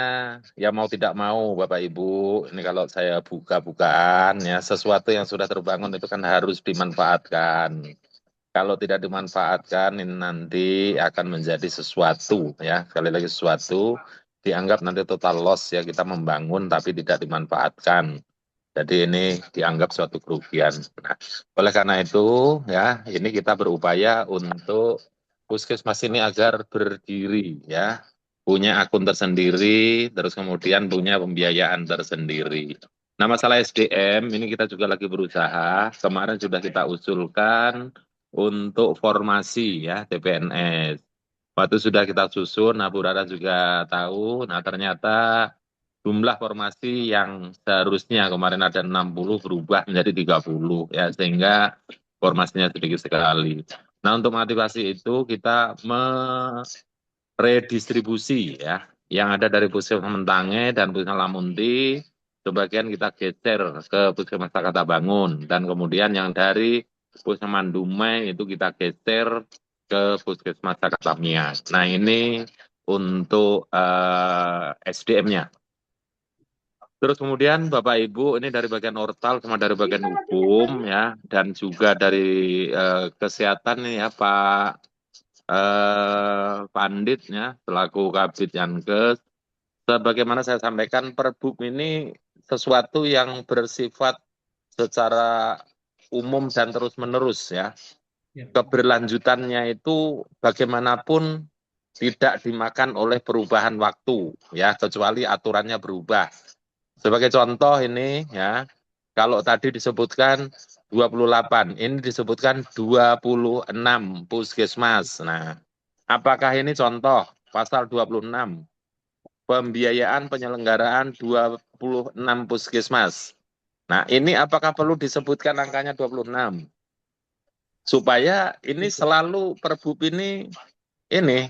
Ya mau tidak mau Bapak Ibu, ini kalau saya buka-bukaan ya, sesuatu yang sudah terbangun itu kan harus dimanfaatkan. Kalau tidak dimanfaatkan ini nanti akan menjadi sesuatu ya, sekali lagi sesuatu dianggap nanti total loss ya, kita membangun tapi tidak dimanfaatkan. Jadi ini dianggap suatu kerugian. Nah, oleh karena itu ya, ini kita berupaya untuk puskesmas ini agar berdiri ya, punya akun tersendiri, terus kemudian punya pembiayaan tersendiri. Nah, masalah SDM ini kita juga lagi berusaha. Kemarin sudah kita usulkan untuk formasi ya TPNS. Waktu sudah kita susun, nah Bu Rara juga tahu. Nah, ternyata jumlah formasi yang seharusnya kemarin ada 60 berubah menjadi 30 ya, sehingga formasinya sedikit sekali. Nah, untuk mengantisipasi itu kita redistribusi ya, yang ada dari Puskesmas Mentange dan Puskesmas Lamunti, sebagian kita geser ke Puskesmas Sakata Bangun, dan kemudian yang dari Puskesmas Mandume itu kita geser ke Puskesmas Sakata Miang. Nah, ini untuk SDM-nya. Terus kemudian Bapak Ibu ini dari bagian Ortal sama dari bagian hukum ya, dan juga dari kesehatan nih ya Pak Pandit ya selaku Kabid Yankes. Sebagaimana saya sampaikan, Perbub ini sesuatu yang bersifat secara umum dan terus-menerus ya. Keberlanjutannya itu bagaimanapun tidak dimakan oleh perubahan waktu ya, kecuali aturannya berubah. Sebagai contoh ini ya, kalau tadi disebutkan 28, ini disebutkan 26 puskesmas. Nah, apakah ini contoh pasal 26? Pembiayaan penyelenggaraan 26 puskesmas. Nah, ini apakah perlu disebutkan angkanya 26? Supaya ini selalu Perbub ini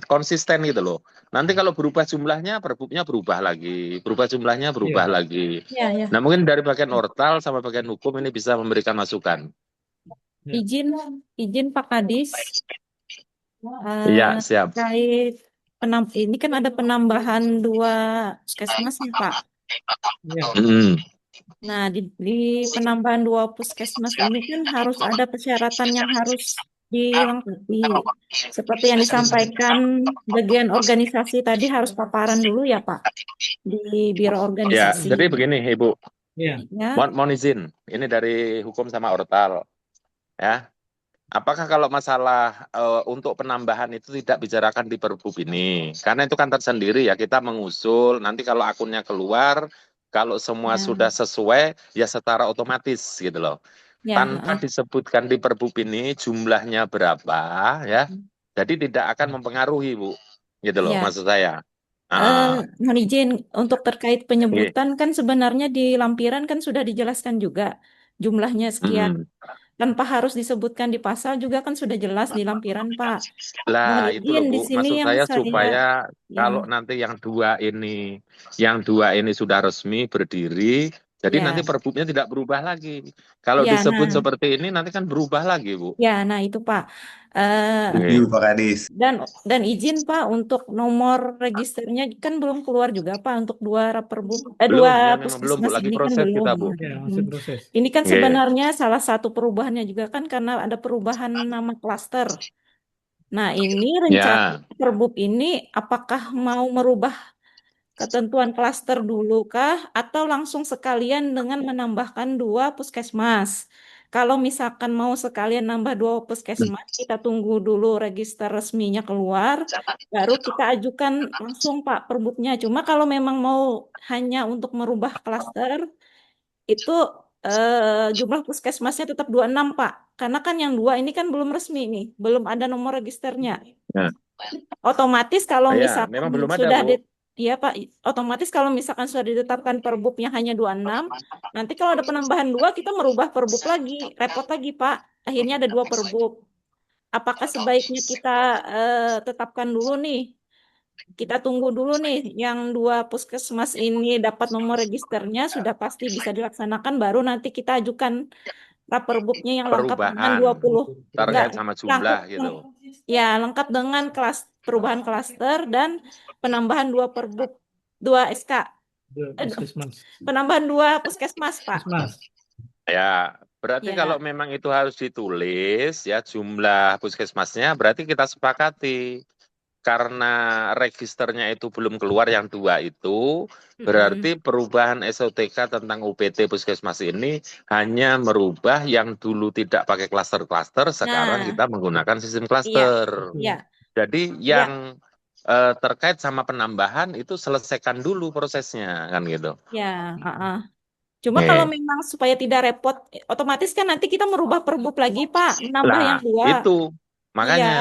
konsisten gitu loh. Nanti kalau berubah jumlahnya, Perbubnya berubah lagi, berubah jumlahnya berubah lagi. Ya. Nah, mungkin dari bagian Ortal sama bagian hukum ini bisa memberikan masukan. Izin Pak Kadis. Iya, siap. Terkait ini kan ada penambahan 2 puskesmas nih Pak. Nah, di penambahan 2 puskesmas ini kan harus ada persyaratan yang harus dilengkapi. Seperti yang disampaikan bagian organisasi tadi harus paparan dulu ya Pak di Biro Ya, Organisasi. jadi begini Ibu, Ya. mohon izin, ini dari hukum sama Ortal. Ya, apakah kalau masalah untuk penambahan itu tidak bicarakan di Perbub ini? Karena itu kan tersendiri ya, kita mengusul, nanti kalau akunnya keluar, kalau semua sudah sesuai, ya secara otomatis gitu loh. Tanpa disebutkan di Perbub ini jumlahnya berapa ya, jadi tidak akan mempengaruhi Bu, gitu loh maksud saya. Mohon izin untuk terkait penyebutan kan sebenarnya di lampiran kan sudah dijelaskan juga jumlahnya sekian. Tanpa harus disebutkan di pasal juga kan sudah jelas di lampiran Pak. Lah Mohon itu loh izin di Bu, sini maksud yang saya supaya kalau nanti yang dua ini sudah resmi berdiri, Jadi Ya, nanti perbubnya tidak berubah lagi. Kalau ya, disebut nah, seperti ini nanti kan berubah lagi, Bu. ya, nah itu Pak. Eh, Oke. Review Pak Kadis. dan izin Pak untuk nomor registernya kan belum keluar juga Pak untuk dua Belum, dua ya memang belum, Bu. puskesmas Lagi ini kan proses belum. kita, Bu. Ya, masih proses. Ini kan Oke. sebenarnya salah satu perubahannya juga kan karena ada perubahan nama klaster. Nah, ini rencana Ya, Perbub ini apakah mau merubah ketentuan klaster dulu kah atau langsung sekalian dengan menambahkan dua puskesmas? Kalau misalkan mau sekalian nambah dua puskesmas, kita tunggu dulu register resminya keluar, baru kita ajukan langsung Pak Perbubnya. Cuma kalau memang mau hanya untuk merubah klaster, itu jumlah puskesmasnya tetap 26 Pak. Karena kan yang dua ini kan belum resmi nih, belum ada nomor registernya. ya, Otomatis kalau ya, misalkan memang belum ada, sudah Bu. Iya Pak, otomatis kalau misalkan sudah ditetapkan perbubnya hanya 26, nanti kalau ada penambahan dua kita merubah perbub lagi, repot lagi Pak. Akhirnya ada dua perbub. Apakah sebaiknya kita tetapkan dulu nih? Kita tunggu dulu nih yang dua puskesmas ini dapat nomor registernya sudah pasti bisa dilaksanakan, baru nanti kita ajukan raperbubnya yang lengkap dengan Perubahan 20 enggak terkait sama lengkap jumlah gitu. ya lengkap dengan perubahan klaster dan penambahan dua perbub, dua SK, Dua puskesmas. penambahan dua puskesmas Pak. Puskesmas. Ya, berarti Ya, kalau memang itu harus ditulis ya jumlah puskesmasnya berarti kita sepakati. Karena registernya itu belum keluar yang dua itu, berarti perubahan SOTK tentang UPT Puskesmas ini hanya merubah yang dulu tidak pakai klaster-klaster, sekarang Nah, kita menggunakan sistem iya, klaster. iya, Jadi iya, yang terkait sama penambahan itu selesaikan dulu prosesnya, kan gitu. ya. Cuma kalau memang supaya tidak repot, otomatis kan nanti kita merubah perbub lagi Pak, menambah yang Nah, dua. itu Iya. makanya.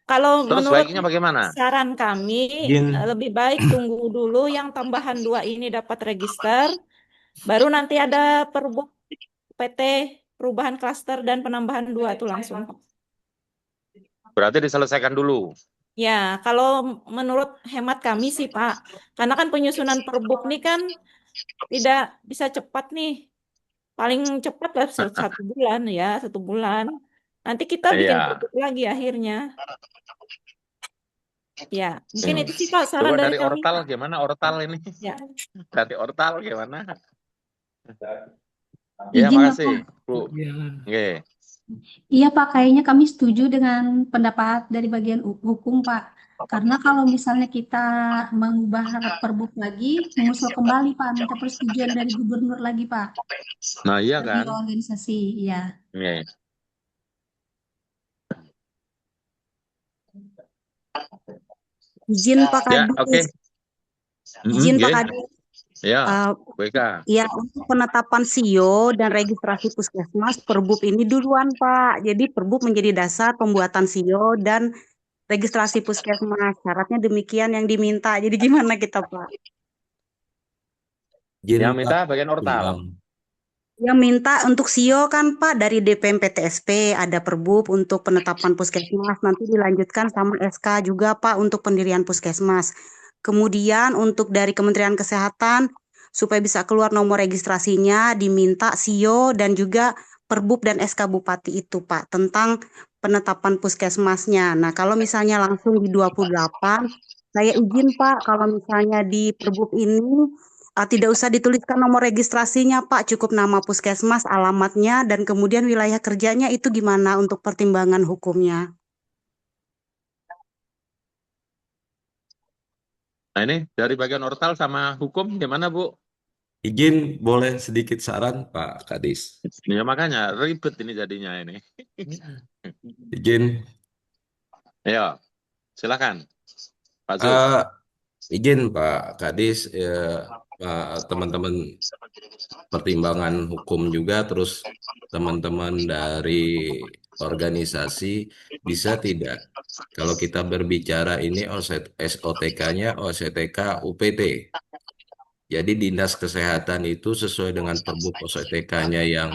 Kalau Terus menurut baiknya bagaimana? saran kami, lebih baik tunggu dulu yang tambahan dua ini dapat register, baru nanti ada perbub PT perubahan klaster dan penambahan dua itu langsung. Berarti diselesaikan dulu. Ya, kalau menurut hemat kami sih Pak, karena kan penyusunan perbub nih kan tidak bisa cepat nih, paling cepat lah 1 bulan ya, 1 bulan. Nanti kita bikin Iya. perbub lagi akhirnya. Ya, mungkin itu sih Pak saran Coba dari dari kami. Ortal gimana Ortal ini? Ya. Dari Ortal gimana? Ya, Izin ya, makasih, Pak. Bu. Iya. Oke. Iya Pak, kayaknya kami setuju dengan pendapat dari bagian hukum Pak. Karena kalau misalnya kita mengubah perbuk lagi, mengusul kembali Pak, minta persetujuan dari gubernur lagi Pak. Nah, iya Dari kan? organisasi, iya. Iya. Izin Pak Ya, Kadis. oke. Izin Pak Oke. Kadis. Ya, BK. Ya, untuk penetapan SIO dan registrasi puskesmas, Perbub ini duluan, Pak. Jadi Perbub menjadi dasar pembuatan SIO dan registrasi puskesmas. Syaratnya demikian yang diminta. Jadi gimana kita, Pak? Yang minta bagian Ortal. Yang minta untuk SIO kan, Pak, dari DPM PTSP ada Perbub untuk penetapan puskesmas. Nanti dilanjutkan sama SK juga, Pak, untuk pendirian puskesmas. Kemudian untuk dari Kementerian Kesehatan, supaya bisa keluar nomor registrasinya, diminta SIO dan juga Perbub dan SK Bupati itu, Pak, tentang penetapan puskesmasnya. Nah, kalau misalnya langsung di 28, saya izin, Pak, kalau misalnya di Perbub ini tidak usah dituliskan nomor registrasinya, Pak, cukup nama puskesmas, alamatnya, dan kemudian wilayah kerjanya itu gimana untuk pertimbangan hukumnya? Nah, ini dari bagian Ortal sama hukum gimana, Bu? Izin boleh sedikit saran, Pak Kadis. Ya makanya ribet ini jadinya ini. Izin. Ya, silakan. Pak Zul. Izin Pak Kadis, teman-teman pertimbangan hukum juga, terus teman-teman dari organisasi bisa tidak kalau kita berbicara ini SOTK-nya OSTK UPT. Jadi Dinas Kesehatan itu sesuai dengan Perbub OSTK-nya yang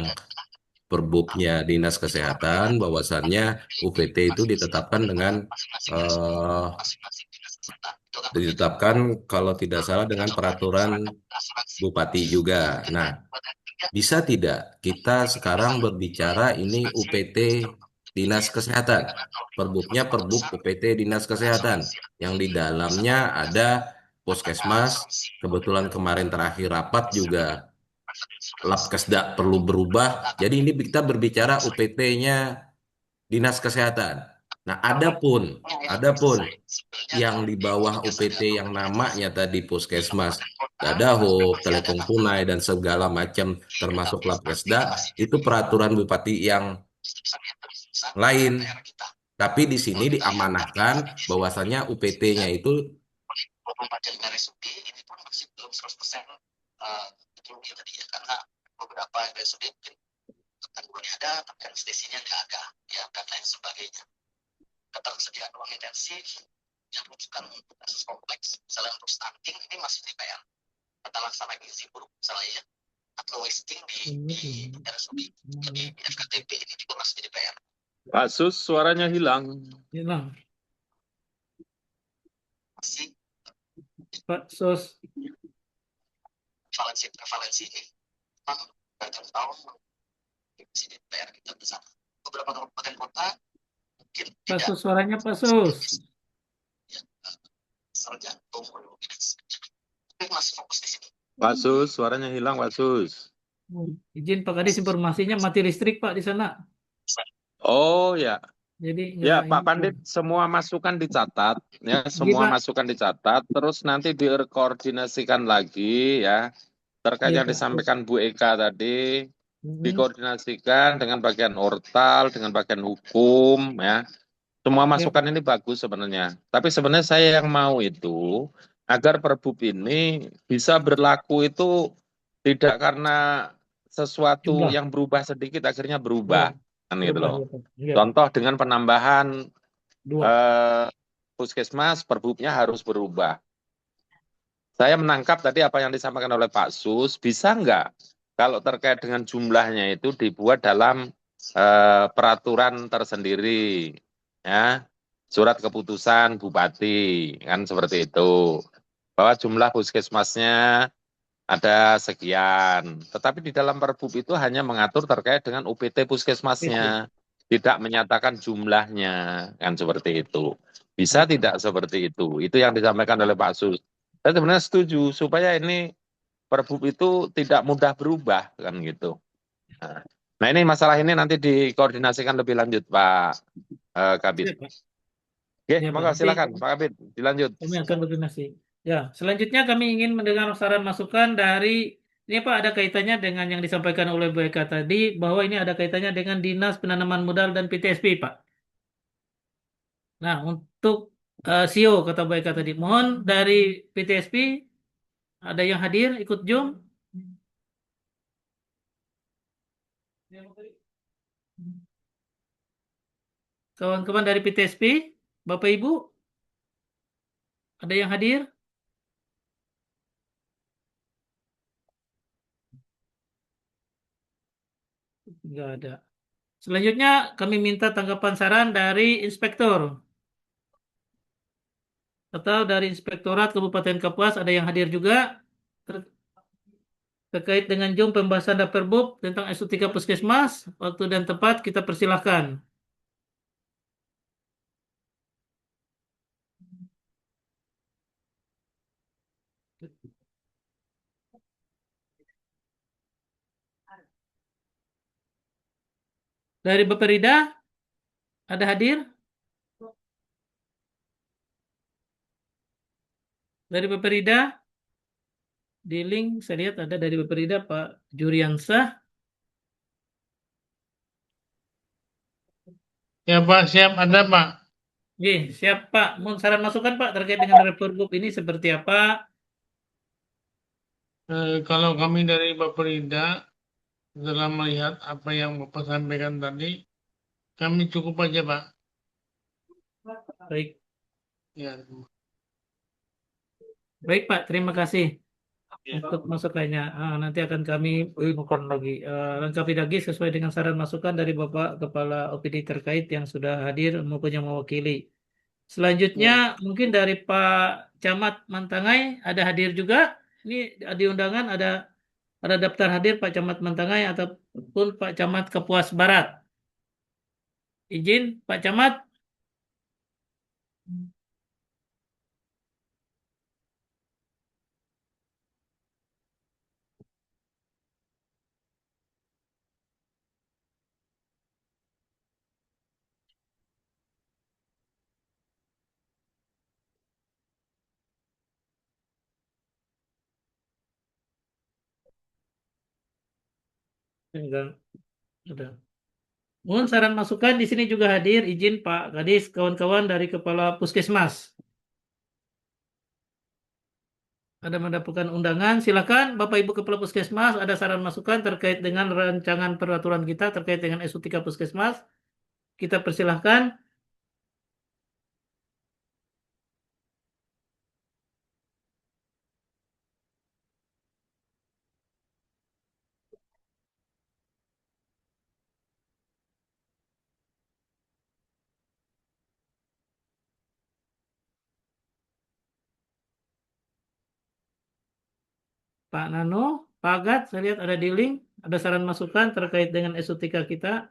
Perbubnya Dinas Kesehatan, bahwasannya UPT itu ditetapkan dengan ditetapkan kalau tidak salah dengan peraturan Bupati juga. Nah, bisa tidak kita sekarang berbicara ini UPT Dinas Kesehatan. Perbuknya Perbuk UPT Dinas Kesehatan yang di dalamnya ada Puskesmas. Kebetulan kemarin terakhir rapat juga Labkesda perlu berubah. Jadi ini kita berbicara UPT-nya Dinas Kesehatan. Nah, adapun yang di bawah UPT yang namanya tadi Puskesmas, Dadaho, Telepon Tunai dan segala macam termasuk Labkesda itu peraturan Bupati yang lain. Tapi di sini diamanahkan bahwasannya UPT-nya itu Pak Sus, suaranya hilang. Hilang. Pak Sos. Pak Sus, suaranya Pak Sus. Pak Sus, suaranya hilang, Pak Sus. Izin Pak Kadis, informasinya mati listrik Pak di sana. Oh ya, Jadi ya nggak Pak ini, Pandit, semua masukan dicatat, ya Pak. semua Pak. masukan dicatat, terus nanti dikoordinasikan lagi, ya terkait Iya yang Pak. disampaikan Bu Eka tadi, Hmm. dikoordinasikan dengan bagian ortal, dengan bagian hukum, ya. Semua Ya, masukan ini bagus sebenarnya. Tapi sebenarnya saya yang mau itu agar Perbup ini bisa berlaku itu tidak karena sesuatu jumlah. yang berubah sedikit akhirnya Ya, berubah, kan gitu berubah loh. ya Pak. Iya Pak. Contoh dengan penambahan 2. puskesmas, Perbupnya harus berubah. Saya menangkap tadi apa yang disampaikan oleh Pak Sus, bisa nggak kalau terkait dengan jumlahnya itu dibuat dalam peraturan tersendiri, ya, surat keputusan Bupati, kan seperti itu. Bahwa jumlah puskesmasnya ada sekian, tetapi di dalam Perbup itu hanya mengatur terkait dengan UPT puskesmasnya, tidak menyatakan jumlahnya, kan seperti itu. Bisa tidak seperti itu? Itu yang disampaikan oleh Pak Sus. Saya sebenarnya setuju supaya ini Perbup itu tidak mudah berubah, kan gitu. Nah ini masalah ini nanti dikoordinasikan lebih lanjut Pak Kabid. Siap, Pak. Oke, Ya, Pak. monggo Nanti silakan Pak Kabid, dilanjut. kami akan koordinasi. Ya, selanjutnya kami ingin mendengar saran masukan dari ini Pak, ada kaitannya dengan yang disampaikan oleh Bu Eka tadi bahwa ini ada kaitannya dengan Dinas Penanaman Modal dan PTSP, Pak. Nah, untuk CEO kata Bu Eka tadi, mohon dari PTSP ada yang hadir ikut Zoom. Kawan-kawan dari PTSP, Bapak Ibu, ada yang hadir? Enggak ada. Selanjutnya kami minta tanggapan saran dari inspektor atau dari Inspektorat Kabupaten Kapuas, ada yang hadir juga terkait dengan Zoom pembahasan Dapperbub tentang SU3 Puskesmas. Waktu dan tempat kita persilahkan. Dari Bapak Rida, ada hadir? Dari Bapak Rida, di link saya lihat ada dari Bapak Rida, Pak Juriansah. Ya Pak, siap ada Pak. Oke, siap Pak. Mohon saran masukan Pak terkait dengan Dapperbub ini seperti apa? Kalau kami dari Bapak Rida setelah melihat apa yang Bapak sampaikan tadi, kami cukup aja Pak. Baik. Ya. Baik Pak, terima kasih untuk masukannya. Nanti akan kami infokan lagi, lengkapi lagi sesuai dengan saran masukan dari Bapak Kepala OPD terkait yang sudah hadir maupun yang mewakili. Selanjutnya mungkin dari Pak Camat Mantangai ada hadir juga. Ini di undangan ada daftar hadir Pak Camat Mantangai ataupun Pak Camat Kapuas Barat. Izin Pak Camat. Enggak, udah. Mohon saran masukan di sini juga hadir. Izin Pak Kadis, kawan-kawan dari Kepala Puskesmas. Ada mendapatkan undangan. Silakan Bapak Ibu Kepala Puskesmas, ada saran masukan terkait dengan rancangan peraturan kita terkait dengan SU3 Puskesmas. Kita persilahkan. Pak Nano, Pak Agat, saya lihat ada di link. Ada saran masukan terkait dengan SU3 kita.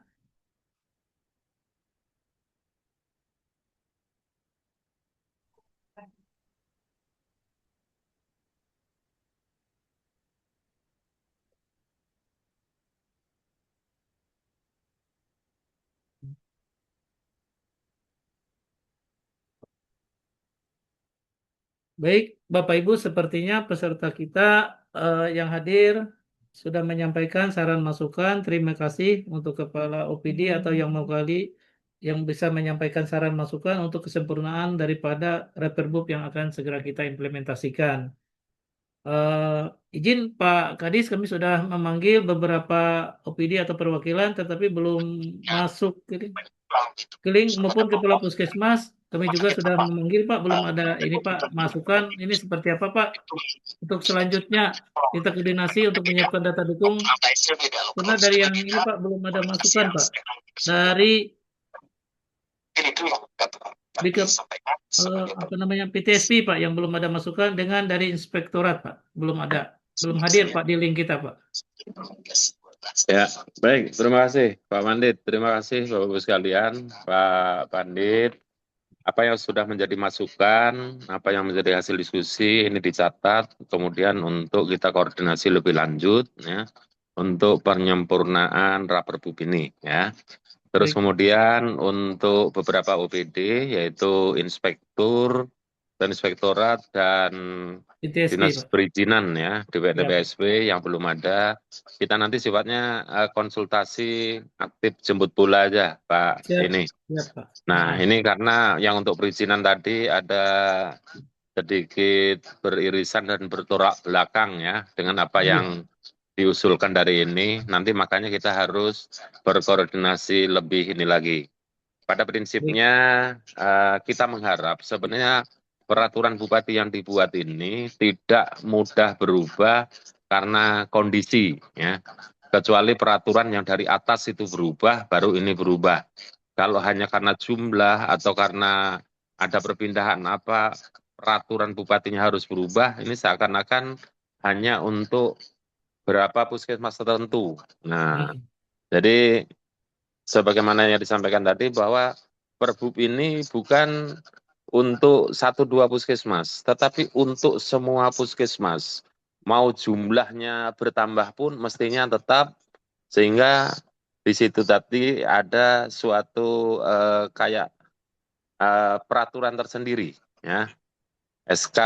Baik, Bapak Ibu, sepertinya peserta kita yang hadir sudah menyampaikan saran masukan. Terima kasih untuk Kepala OPD atau yang mewakili yang bisa menyampaikan saran masukan untuk kesempurnaan daripada Reperbub yang akan segera kita implementasikan. Izin Pak Kadis, kami sudah memanggil beberapa OPD atau perwakilan, tetapi belum masuk ke link maupun Kepala Puskesmas. Kami juga sudah memanggil Pak, belum ada ini Pak masukan. Ini seperti apa Pak? Untuk selanjutnya kita koordinasi untuk menyiapkan data dukung. Karena dari yang ini Pak belum ada masukan Pak. Dari PTSP Pak yang belum ada masukan dengan dari Inspektorat Pak belum ada, belum hadir Pak di link kita Pak. Ya, baik. Terima kasih Pak Pandit. Terima kasih Bapak Ibu sekalian, Pak Pandit. Apa yang sudah menjadi masukan, apa yang menjadi hasil diskusi ini dicatat, kemudian untuk kita koordinasi lebih lanjut, ya, untuk penyempurnaan Raperbub ini, ya. Terus kemudian untuk beberapa OPD yaitu inspektur dan inspektorat dan PTSP, dinas Pak. perizinan ya DPSP yang belum ada, kita nanti sifatnya konsultasi aktif jemput bola aja Pak. Siap, ini. siap, Pak. Nah ini karena yang untuk perizinan tadi ada sedikit beririsan dan bertolak belakang ya dengan apa yang diusulkan dari ini, nanti makanya kita harus berkoordinasi lebih ini lagi. Pada prinsipnya kita mengharap sebenarnya peraturan bupati yang dibuat ini tidak mudah berubah karena kondisi, ya. Kecuali peraturan yang dari atas itu berubah, baru ini berubah. Kalau hanya karena jumlah atau karena ada perpindahan apa, peraturan bupatinya harus berubah, ini seakan-akan hanya untuk berapa puskesmas tertentu. Nah, jadi sebagaimana yang disampaikan tadi bahwa Perbub ini bukan untuk 1-2 puskesmas, tetapi untuk semua puskesmas. Mau jumlahnya bertambah pun mestinya tetap, sehingga di situ tadi ada suatu kayak peraturan tersendiri, ya. SK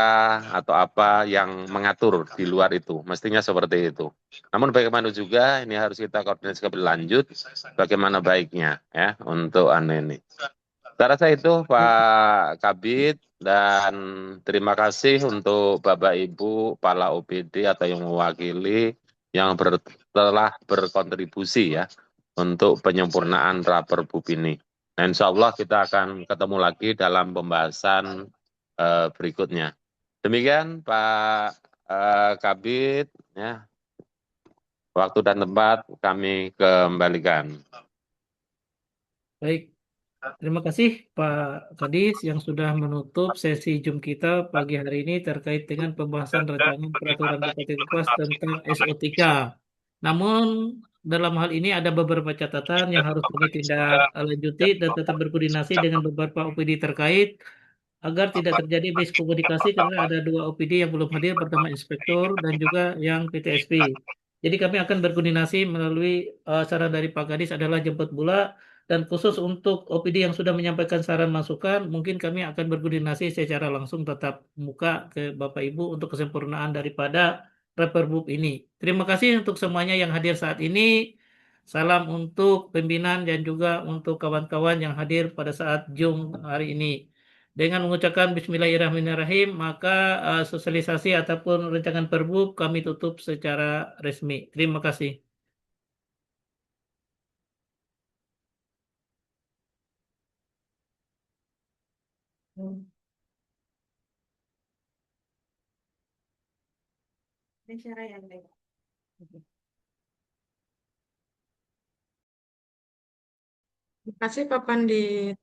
atau apa yang mengatur di luar itu, mestinya seperti itu. Namun bagaimana juga ini harus kita koordinasi lebih lanjut, bagaimana baiknya ya untuk ini. Saya rasa itu Pak Kabid, dan terima kasih untuk Bapak Ibu Kepala OPD atau yang mewakili yang telah berkontribusi ya untuk penyempurnaan Raperbub ini. Nah, insya Allah kita akan ketemu lagi dalam pembahasan berikutnya. Demikian Pak Kabid, ya. Waktu dan tempat kami kembalikan. Baik, Terima kasih Pak Kadis yang sudah menutup sesi Zoom kita pagi hari ini terkait dengan pembahasan rancangan peraturan Bupati Kapuas tentang SO3. Namun dalam hal ini ada beberapa catatan yang harus kami tindak lanjuti dan tetap berkoordinasi dengan beberapa OPD terkait agar tidak terjadi miskomunikasi karena ada dua OPD yang belum hadir, pertama inspektur dan juga yang PTSP. Jadi kami akan berkoordinasi melalui saran dari Pak Kadis adalah jemput bola dan khusus untuk OPD yang sudah menyampaikan saran masukan, mungkin kami akan berkoordinasi secara langsung tatap muka ke Bapak Ibu untuk kesempurnaan daripada Reperbub ini. Terima kasih untuk semuanya yang hadir saat ini. Salam untuk pimpinan dan juga untuk kawan-kawan yang hadir pada saat Zoom hari ini. Dengan mengucapkan Bismillahirrahmanirrahim, maka sosialisasi ataupun rancangan Perbub kami tutup secara resmi. Terima kasih. Terima kasih Pak Pandit.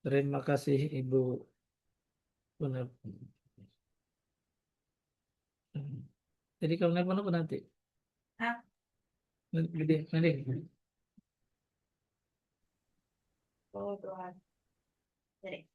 Terima kasih Ibu. Benar. Jadi kalau nelpon apa nanti? Gede, nanti. Oh, doa. Jadi.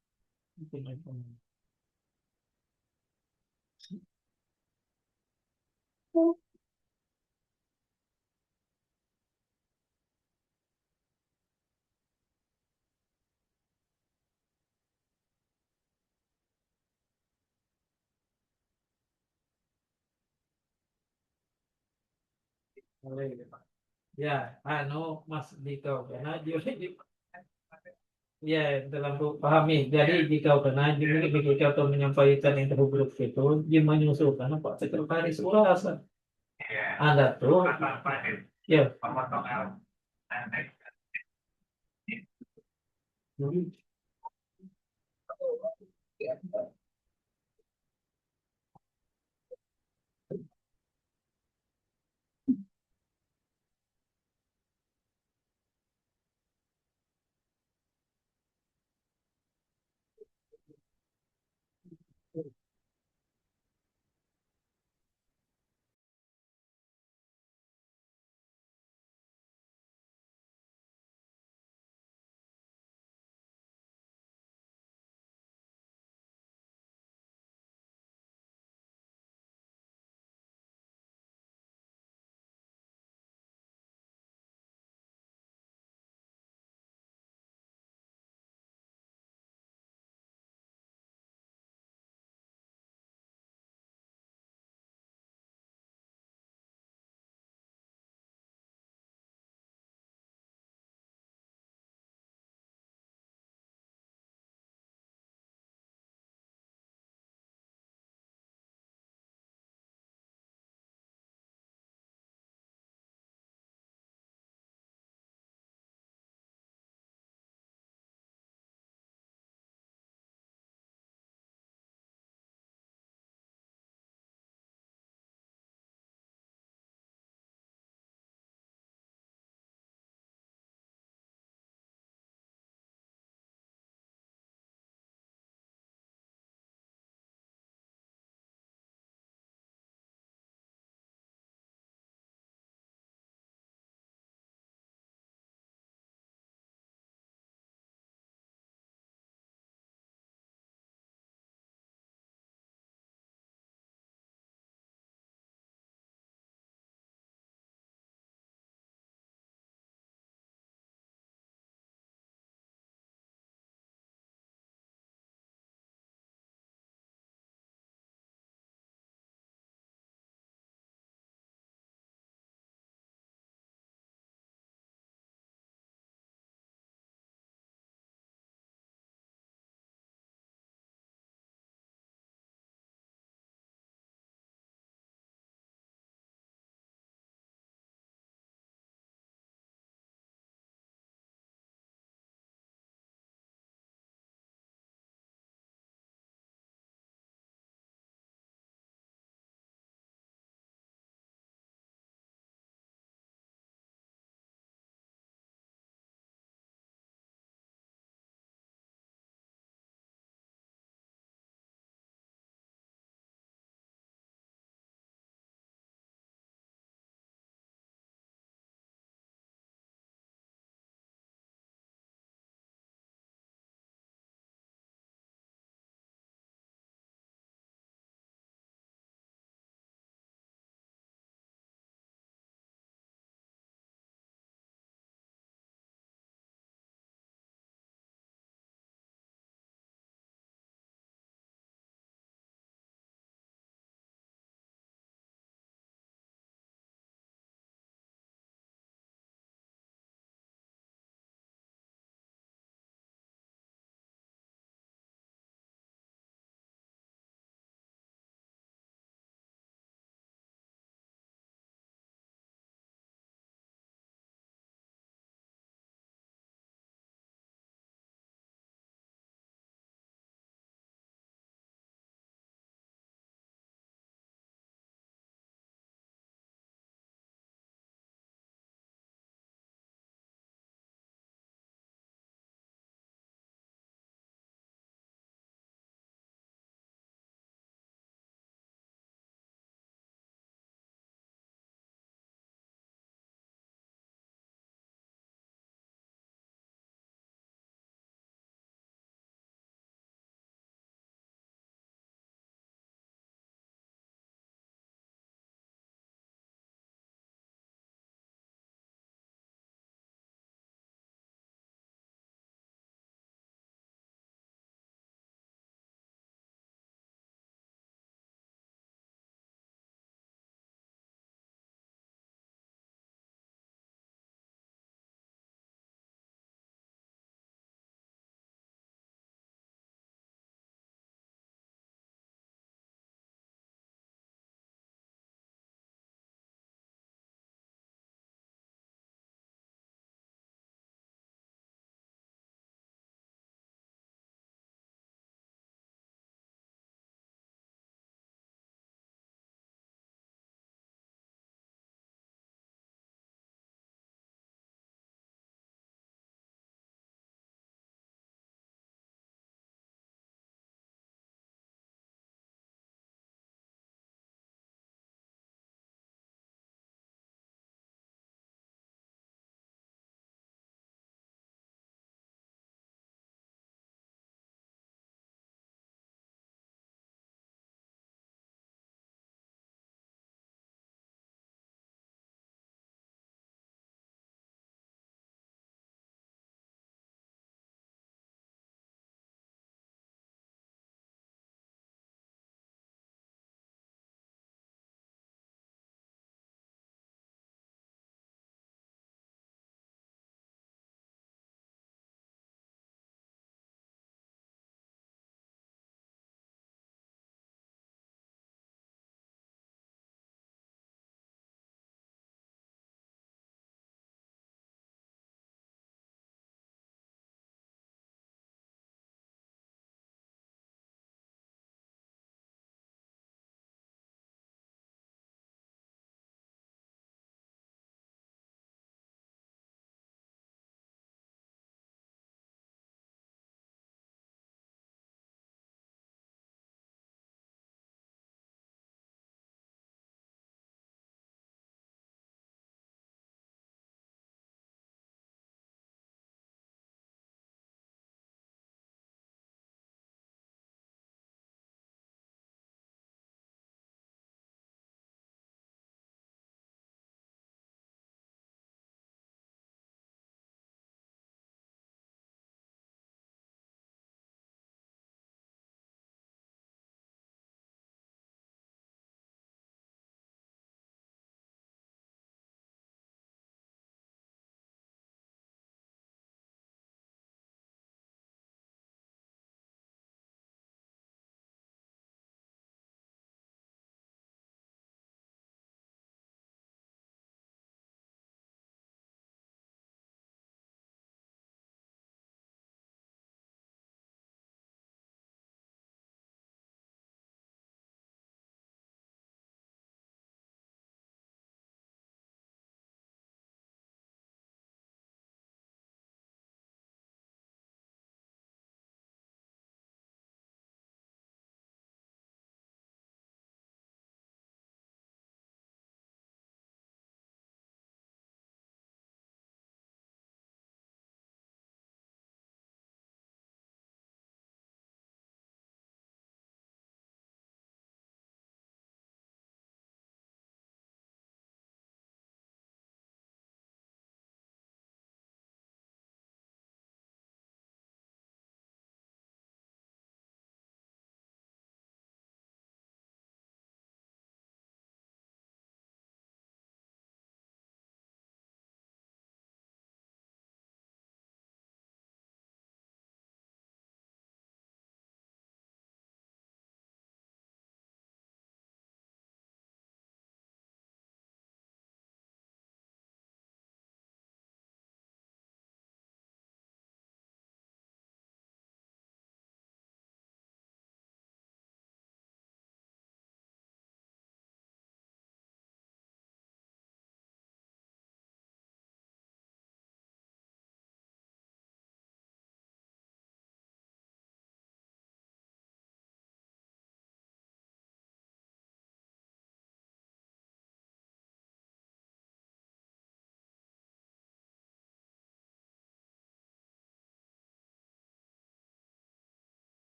Ya, Mas Dito, karena ya dalam pahami. Jadi jika karena jika atau menyampaikan yang terburuk itu, dia menyusulkan Pak Sekretaris Urasa. Anda tuh, ya.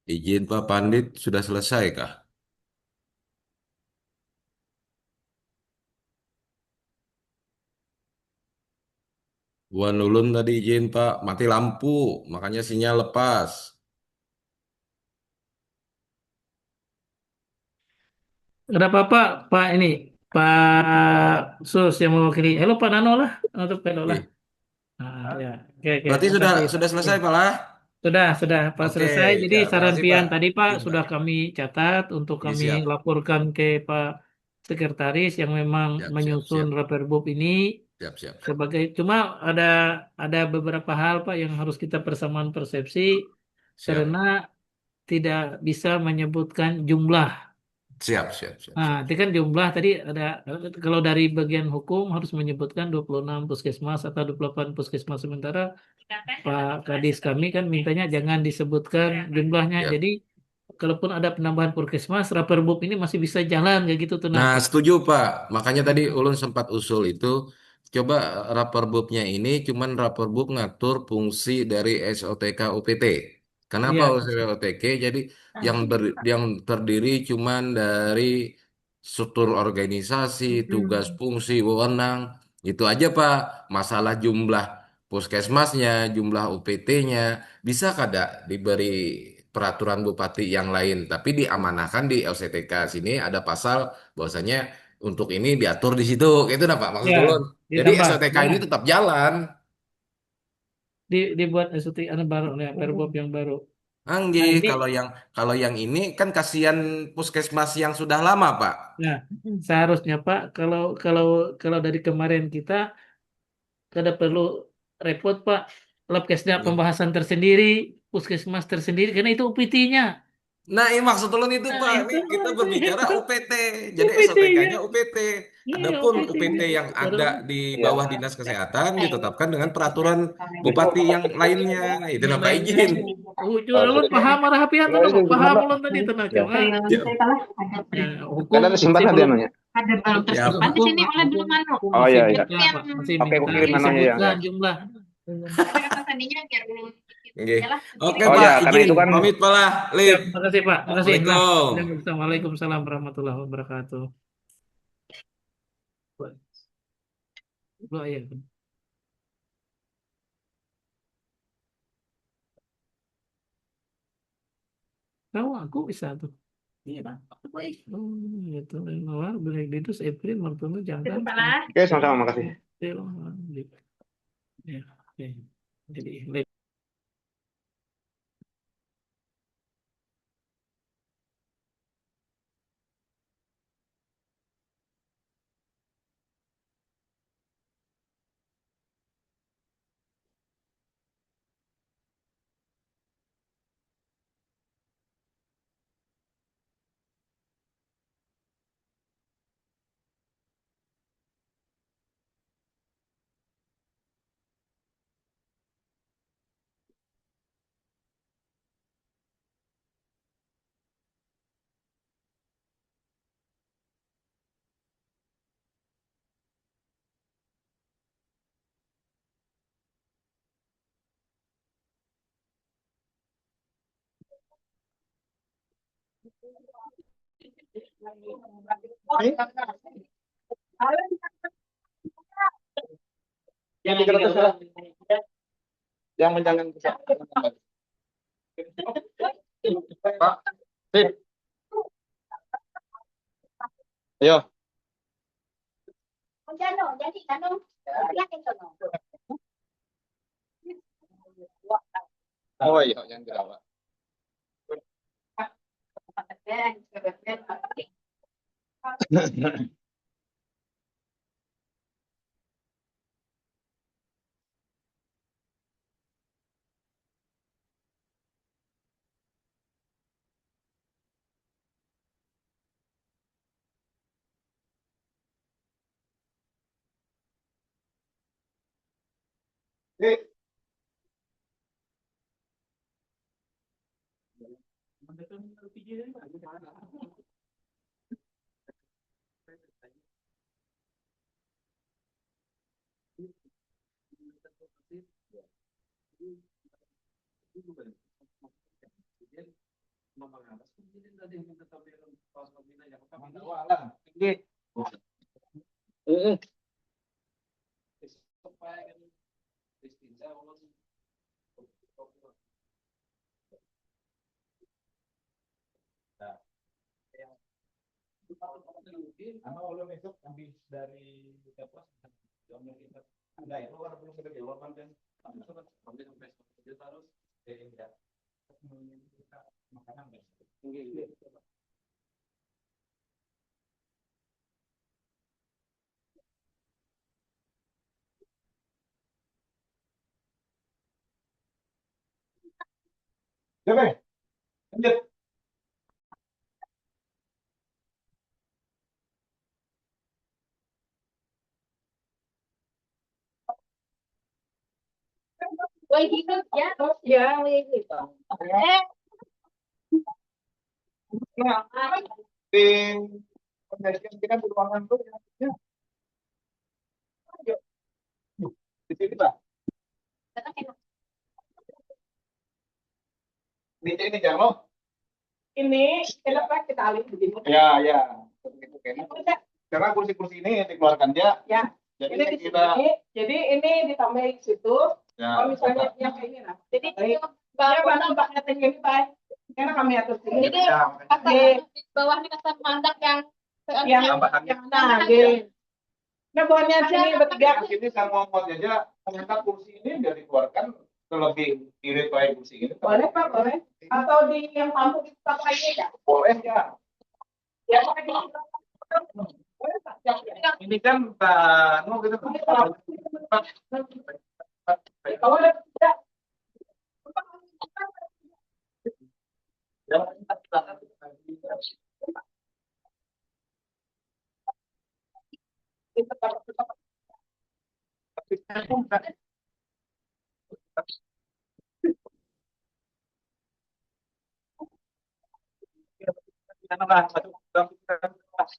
Izin Pak Pandit sudah selesai kah? Wan Ulun tadi izin Pak, mati lampu, makanya sinyal lepas. Ada apa-apa, Pak ini, Pak Sus yang mewakili. Halo Pak Nano lah, untuk Pak Nano lah. Ih, Nah, ya, oke, oke, berarti sudah makasih Pak. sudah Ya. selesai Pak lah? Sudah Pak Oke, selesai. Jadi siap. saran Makasih Pak. pian tadi Pak Izin Pak. sudah kami catat untuk Iya, kami siap. laporkan ke Pak Sekretaris yang memang Siap, siap, menyusun siap. Raperbup ini Siap, siap, siap. sebagai cuma ada beberapa hal Pak yang harus kita persamaan persepsi Siap. karena tidak bisa menyebutkan jumlah. Siap, siap, siap, Nah, siap. itu kan jumlah tadi ada kalau dari bagian hukum harus menyebutkan 26 puskesmas atau 28 puskesmas sementara Pak Kadis kami kan mintanya jangan disebutkan jumlahnya. Siap. Jadi kalaupun ada penambahan puskesmas, Raperbub ini masih bisa jalan kayak gitu tuh nah Nah, Pak. setuju Pak. Makanya tadi Ulun sempat usul itu, coba raperbubnya ini cuman raperbub ngatur fungsi dari SOTK UPT. Kenapa Iya, SOTK? Jadi yang terdiri cuman dari struktur organisasi, tugas fungsi, wewenang. Itu aja Pak. Masalah jumlah puskesmasnya, jumlah UPT-nya, bisa kada diberi peraturan bupati yang lain, tapi diamanahkan di LCTK sini ada pasal bahwasanya untuk ini diatur di situ. Itu nah Pak maksud ya ulun. Jadi ditambah SOTK ya ini tetap jalan. dibuat SUT anu baru ya Perbob yang baru. Nah, Anggi, ini kalau yang ini kan kasihan puskesmas yang sudah lama, Pak. nah seharusnya Pak kalau kalau kalau dari kemarin kita kada perlu repot Pak. Labkesda Loh. pembahasan tersendiri, puskesmas tersendiri karena itu UPT-nya. Nah, ini maksud ulun itu, Nah, Pak. Ini itu kita berbicara UPT. Jadi UPT-nya. SOTK-nya UPT. Iya, Adapun UPT UPT-nya. yang ada Baru di Ya. bawah Dinas Kesehatan ditetapkan dengan peraturan bupati yang lainnya. Itu yang nah Pak lainnya. izin. Jual ulun paham arah hapian tuh Pak. Paham ulun tadi Ya. tenang cuma ya, hukum Kan ada masih simpan nanti belum anunya. Ada belum Siap. tersimpan di sini oleh belum anu. hukum Oh masih iya, iya. minta Pak, masih Oke, aku minta kirim anunya ya. disebutkan jumlah. Sandinya biar belum Oke. ya lah. Oke, Oh Pak, ya, karena izin. itu kan Pamit, Pak lah. Ya, Lip. terima kasih Pak. Terima kasih. Nah, Assalamualaikum. Waalaikumsalam warahmatullahi wabarakatuh. Wah, ya. Tahu aku bisa tuh. Iya, Pak. Baik. Oh, gitu. Mawar, beli itu April, waktu jangan. oke, sama-sama, makasih. Ya, oke. Jadi, Yang 300 ya. Yang menjangan bisa. Pak, sip. Ayo. Oh iya, yang dirawat. Woi gitu ya, ya, gitu. Di penyajian kita di ruangan tuh ya. Ayo. Di sini Pak. Ini jangan lo. Ini kenapa kita alih begini? Ya, ya. Begitu kayaknya. Karena kursi-kursi ini dikeluarkan dia. Ya. Jadi ini kita. Jadi ini ditambahin situ. Ya. Kalau misalnya yang ini nah. Jadi ya mana mbaknya tinggi ini Pak. Karena kami atur sini. Jadi di bawahnya kasar mandak yang nah, nah buahnya sini bertiga. Sini saya mau buat aja mengangkat kursi ini biar dikeluarkan terlebih irit kayak kursi ini. Boleh Pak, boleh. Atau di yang mampu kita pakai ya? Boleh ya. Ya pakai di ini kan no gitu. Kalau ada tidak.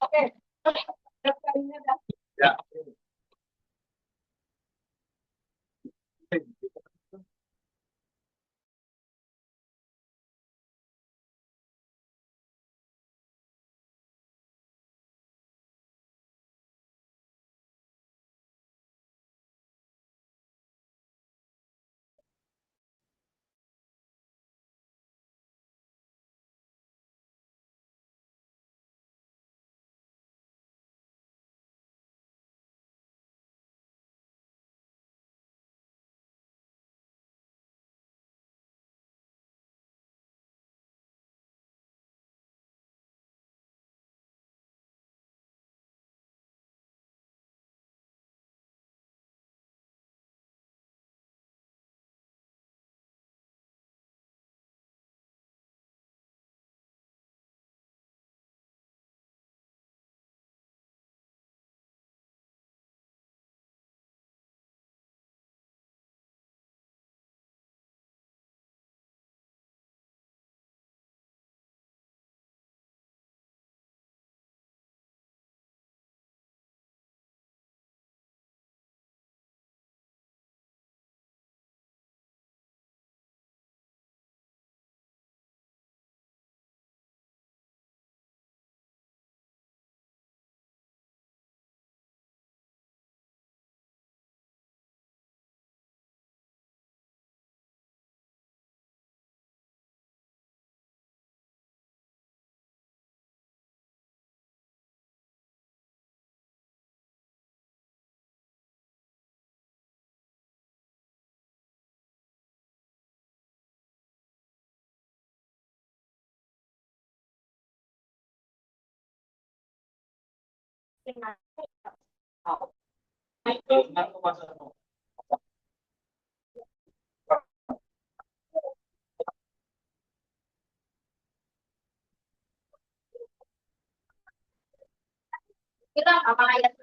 Oke. Ya. Kita apa kayak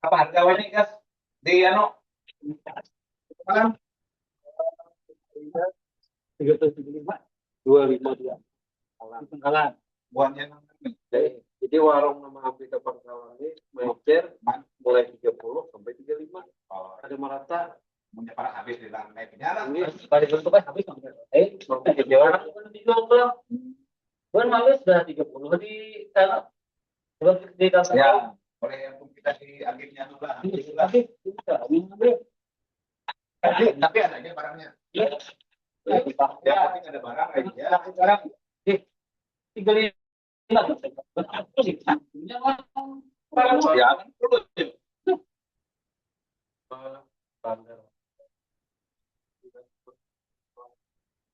Apa harga ini guys? Di ano? Kan? 375, 252. Pangkalan. Buatnya jadi warung nama Afrika Pangkalan ini mecer mulai 30 sampai 35. Ada merata menyebar habis di lantai penjara. Pada bentuknya habis sampai jalan dijual pulang. Bukan habis sudah 30 di sana. Di kantor. Ya, oleh yang kita di akhirnya juga. Tapi ada aja barangnya. Ya, tapi ada barang aja. Sekarang 35.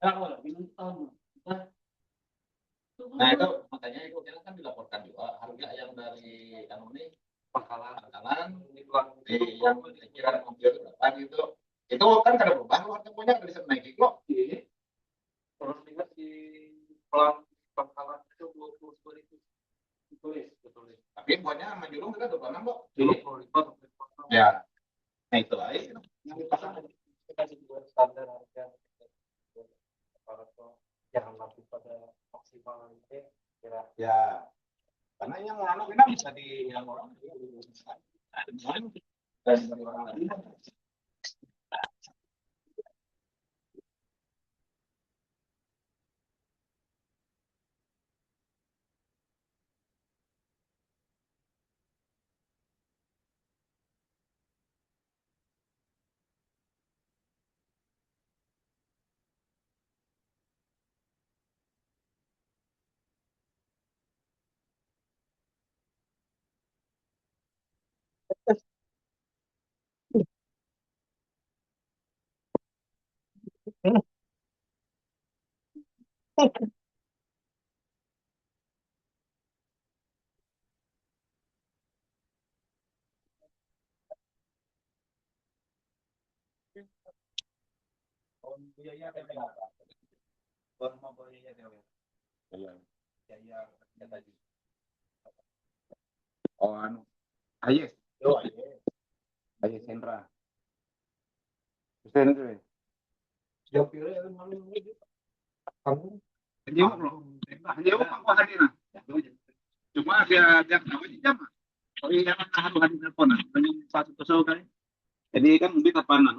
Ya, nah itu makanya itu kan dilaporkan juga harga yang dari ini pangkalan yang kira mobil berapa gitu itu kan kada berubah harga punya bisa naik kok. Terus juga si pangkalan itu 22.000 ditulis. Tapi buatnya sama Julung kita 26 kok. 25. Ya. Nah itu aja yang dipasang kita buat standar harga jangan lebih pada maksimal itu kira ya karena yang anu kita bisa di yang orang dan dari orang lain. Oh anu Ayes Sendra jauh pilih kamu cuma dia kenapa jam oh iya kan harus hadir telepon jadi kan lebih kapan